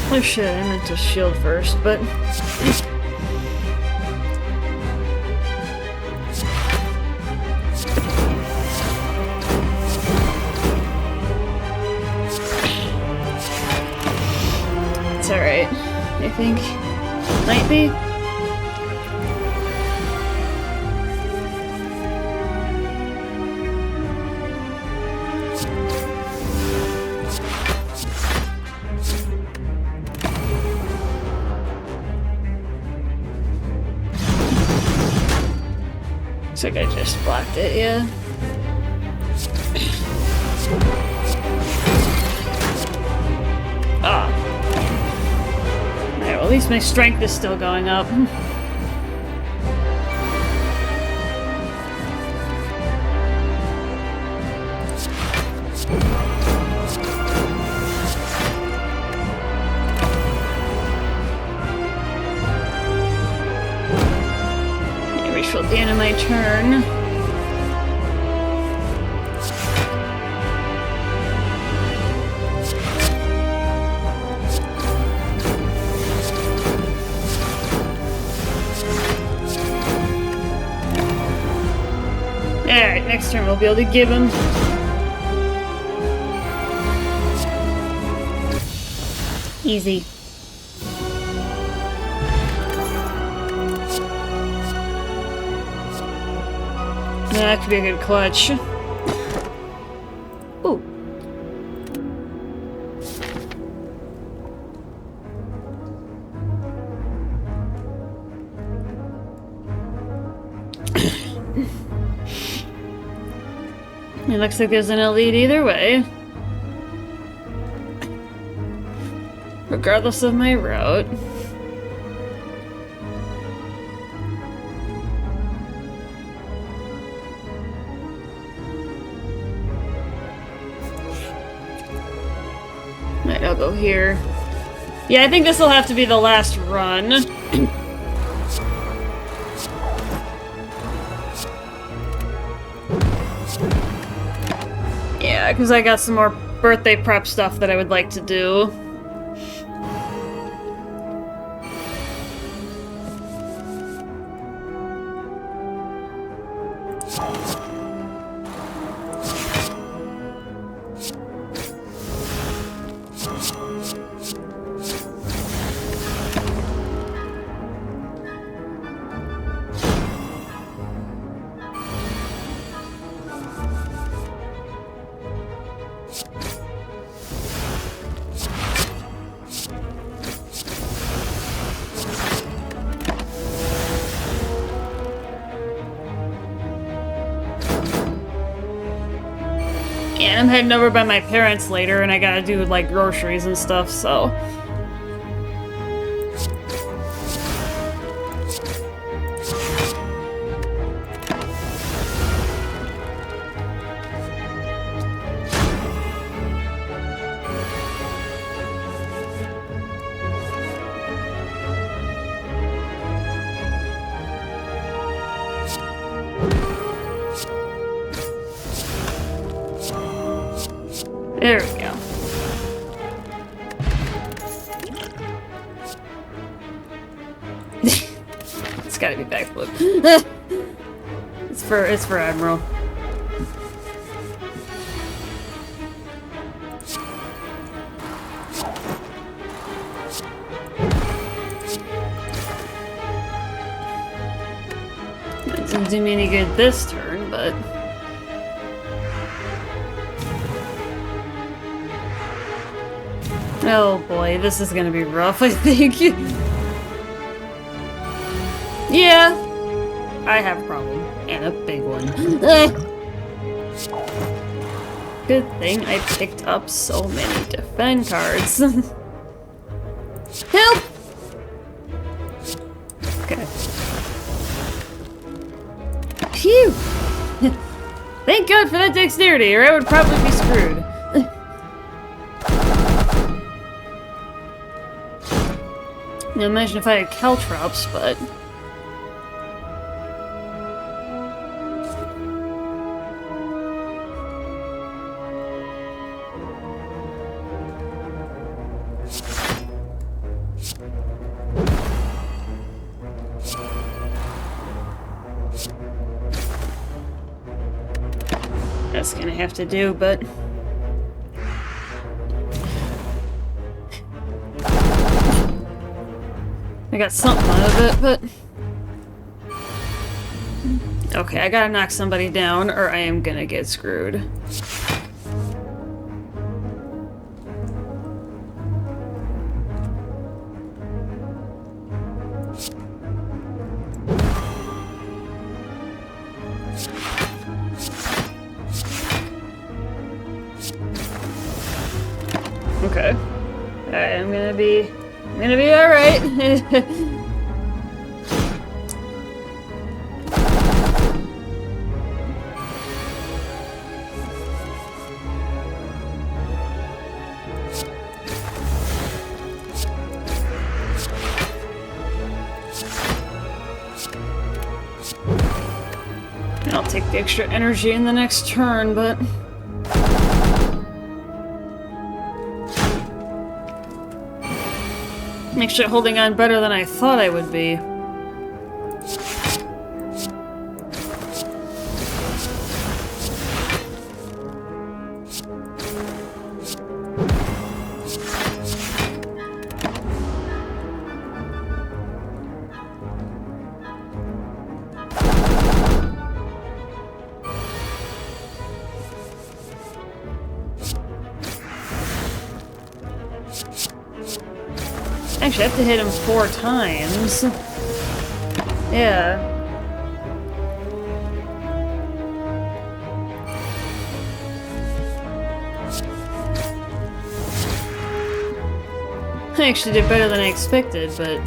Oh shit, I meant to shield first, but... It's alright, I think. Might be? Looks like I just blocked it, yeah. Ah. Alright, well, at least my strength is still going up. At the end of my turn. Alright, next turn we'll be able to give him. Easy. That could be a good clutch. Ooh. It looks like there's an elite either way. Regardless of my route. Alright, I'll go here. Yeah, I think this will have to be the last run. Yeah, because I got some more birthday prep stuff that I would like to do. And I'm heading over by my parents later, and I gotta do, like, groceries and stuff, so... There we go. It's gotta be backflip. It's for Admiral. That didn't do me any good this turn, but... Oh boy, this is gonna be rough, I think. Yeah, I have a problem, and a big one. Good thing I picked up so many defend cards. Help! Okay. Phew! Thank God for that dexterity, or I would probably be screwed. Now imagine if I had caltrops, but... That's gonna have to do, but... I got something out of it, but... Okay, I gotta knock somebody down, or I am gonna get screwed. Okay. Alright, I'm gonna be alright. I'll take the extra energy in the next turn, but... Actually holding on better than I thought I would be. Actually, I have to hit him 4 times. Yeah. I actually did better than I expected, but...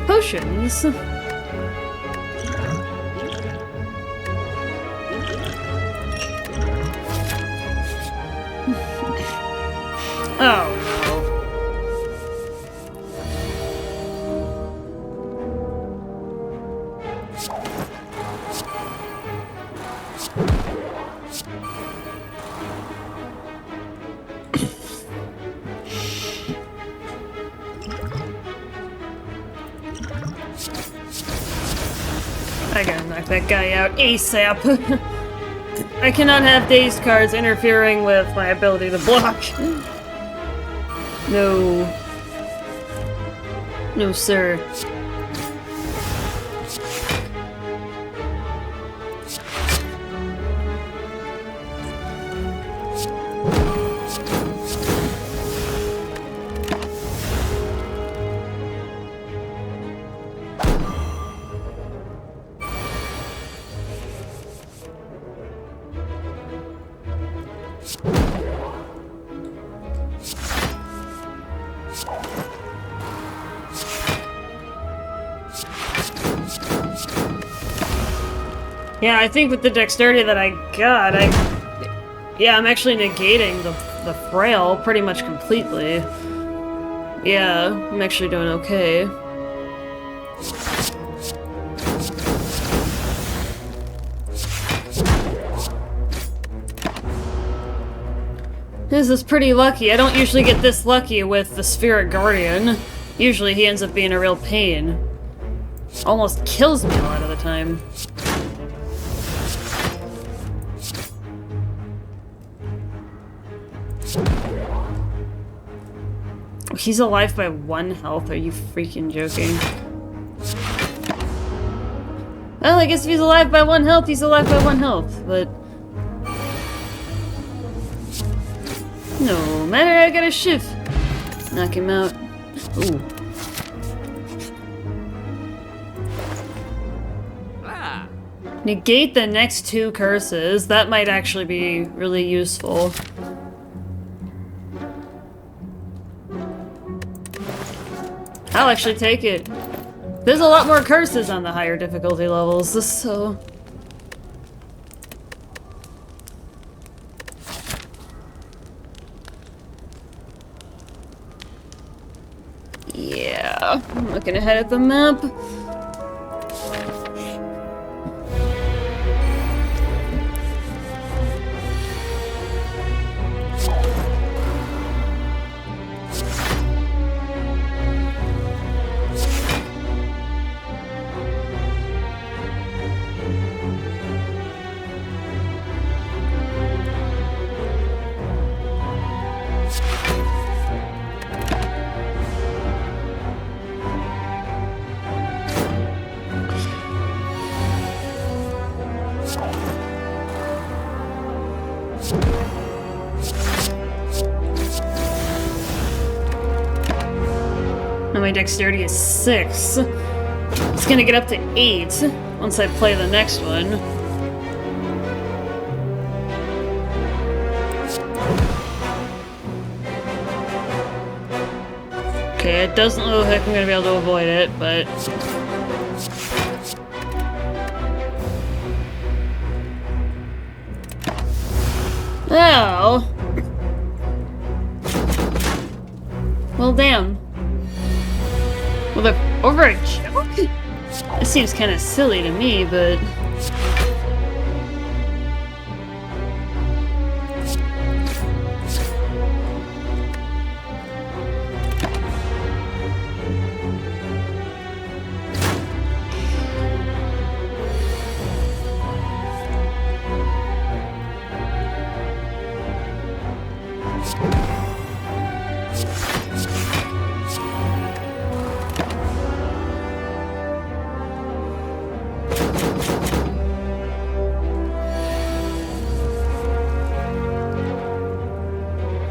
Potions? Oh, no. I gotta knock that guy out ASAP. I cannot have dazed cards interfering with my ability to block. No. No, sir. Yeah, I think with the dexterity that I got, I'm actually negating the frail pretty much completely. Yeah, I'm actually doing okay. This is pretty lucky. I don't usually get this lucky with the Spirit Guardian. Usually he ends up being a real pain. Almost kills me a lot of the time. He's alive by 1 health? Are you freaking joking? Well, I guess if he's alive by 1 health, he's alive by 1 health, but... No matter, I gotta shift. Knock him out. Ooh. Negate the next 2 curses. That might actually be really useful. I'll actually take it. There's a lot more curses on the higher difficulty levels, so... Yeah, I'm looking ahead at the map. Now my dexterity is 6. It's gonna get up to 8 once I play the next one. Okay, it doesn't look like I'm gonna be able to avoid it, but... Oh! Well, damn. Well, they're over a joke? It seems kind of silly to me, but...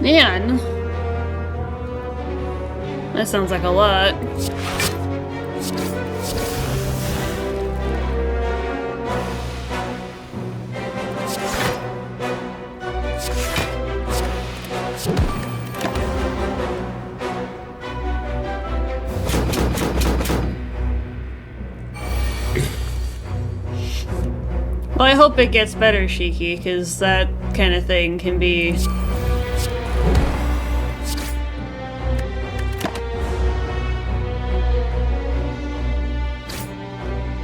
Man. That sounds like a lot. Well, I hope it gets better, Shiki, because that kind of thing can be...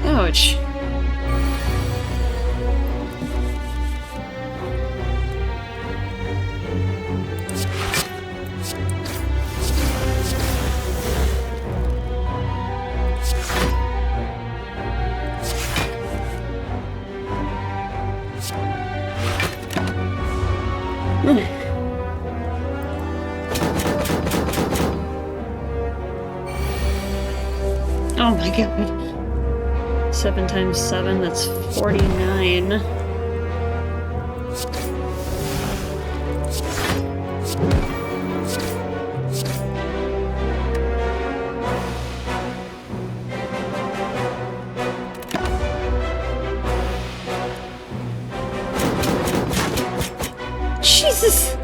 Ouch. Oh my god. 7 times 7, that's 49. Jesus!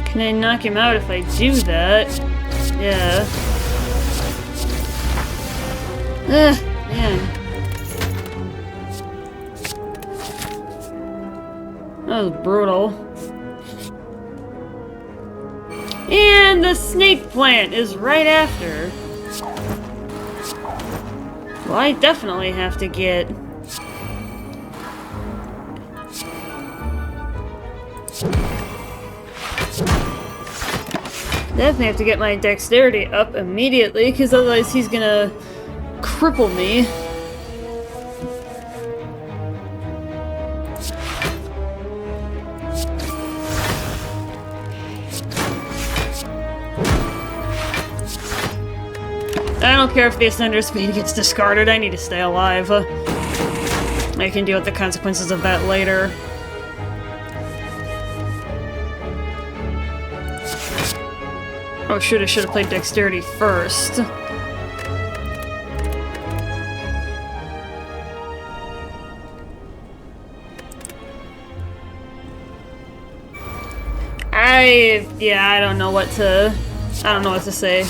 Can I knock him out if I do that? Yeah. Ugh, man. That was brutal. And the snake plant is right after. Well, I definitely have to get... Definitely have to get my dexterity up immediately, because otherwise he's gonna cripple me. I don't care if the Ascender Speed gets discarded, I need to stay alive. I can deal with the consequences of that later. Oh shoot, I should have played Dexterity first. I don't know what to say.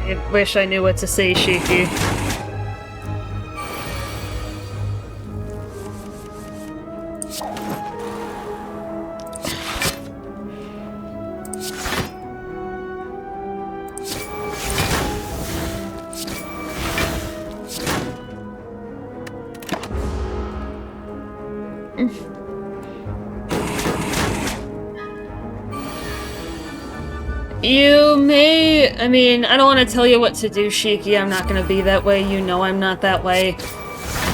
I wish I knew what to say, Shiki. You may... I mean, I don't want to tell you what to do, Shiki. I'm not going to be that way. You know I'm not that way.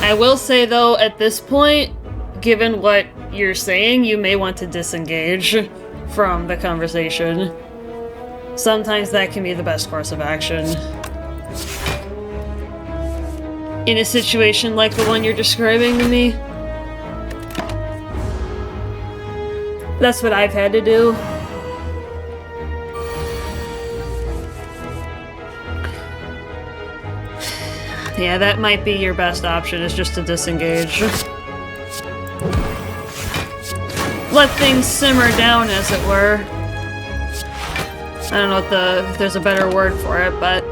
I will say, though, at this point, given what you're saying, you may want to disengage from the conversation. Sometimes that can be the best course of action. In a situation like the one you're describing to me. That's what I've had to do. Yeah, that might be your best option, is just to disengage. Let things simmer down, as it were. I don't know if there's a better word for it, but...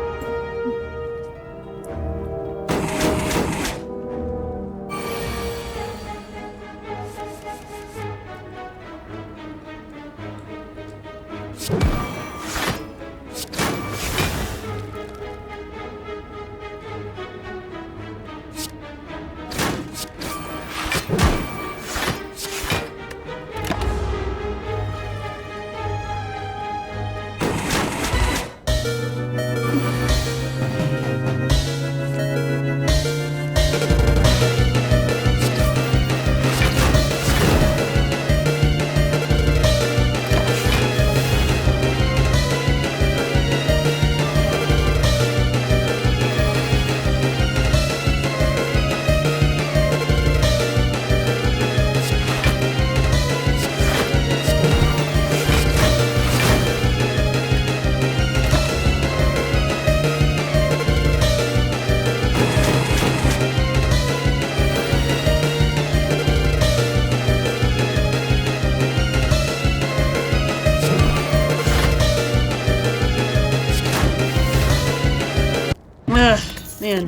Man.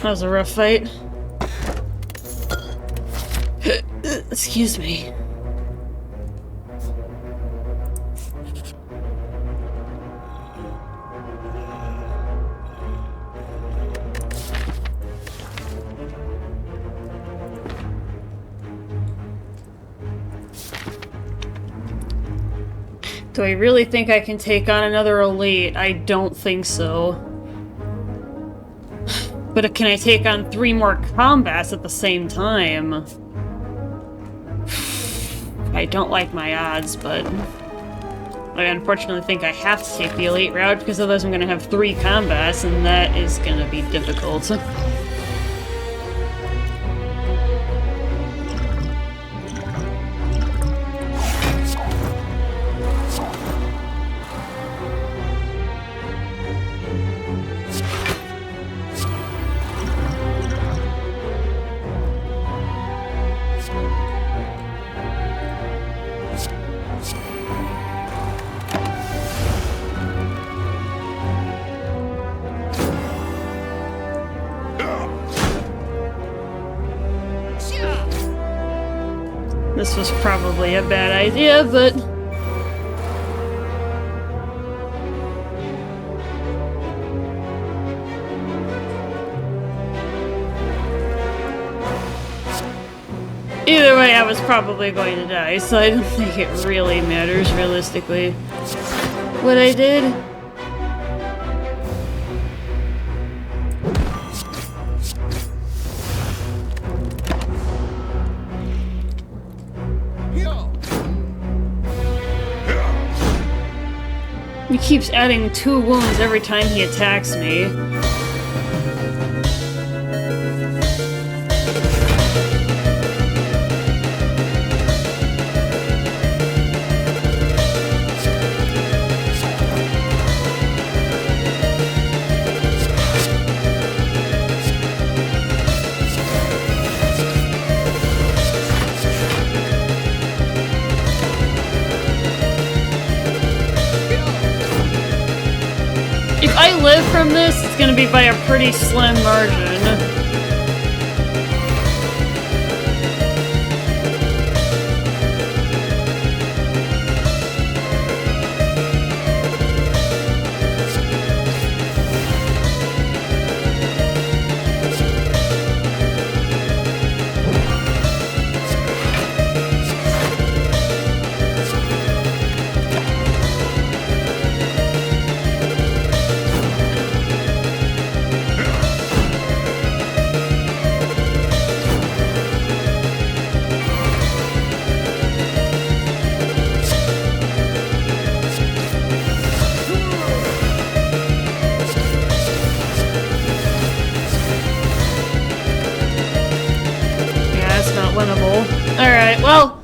That was a rough fight. Excuse me. Do I really think I can take on another elite? I don't think so. But can I take on 3 more combats at the same time? I don't like my odds, but I unfortunately think I have to take the elite route, because otherwise I'm going to have 3 combats, and that is going to be difficult. This was probably a bad idea, but... either way, I was probably going to die, so I don't think it really matters, realistically, what I did. He keeps adding 2 wounds every time he attacks me. If I live from this, it's gonna be by a pretty slim margin. Alright, well,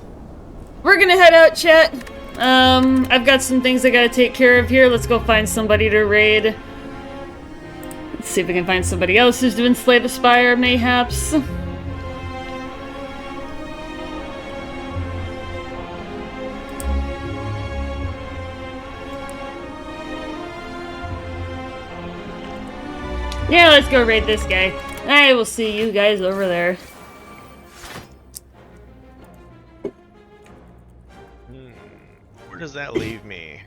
we're gonna head out, chat. I've got some things I gotta take care of here. Let's go find somebody to raid. Let's see if we can find somebody else who's doing Slay the Spire, mayhaps. Yeah, let's go raid this guy. I will see you guys over there. Where does that leave me?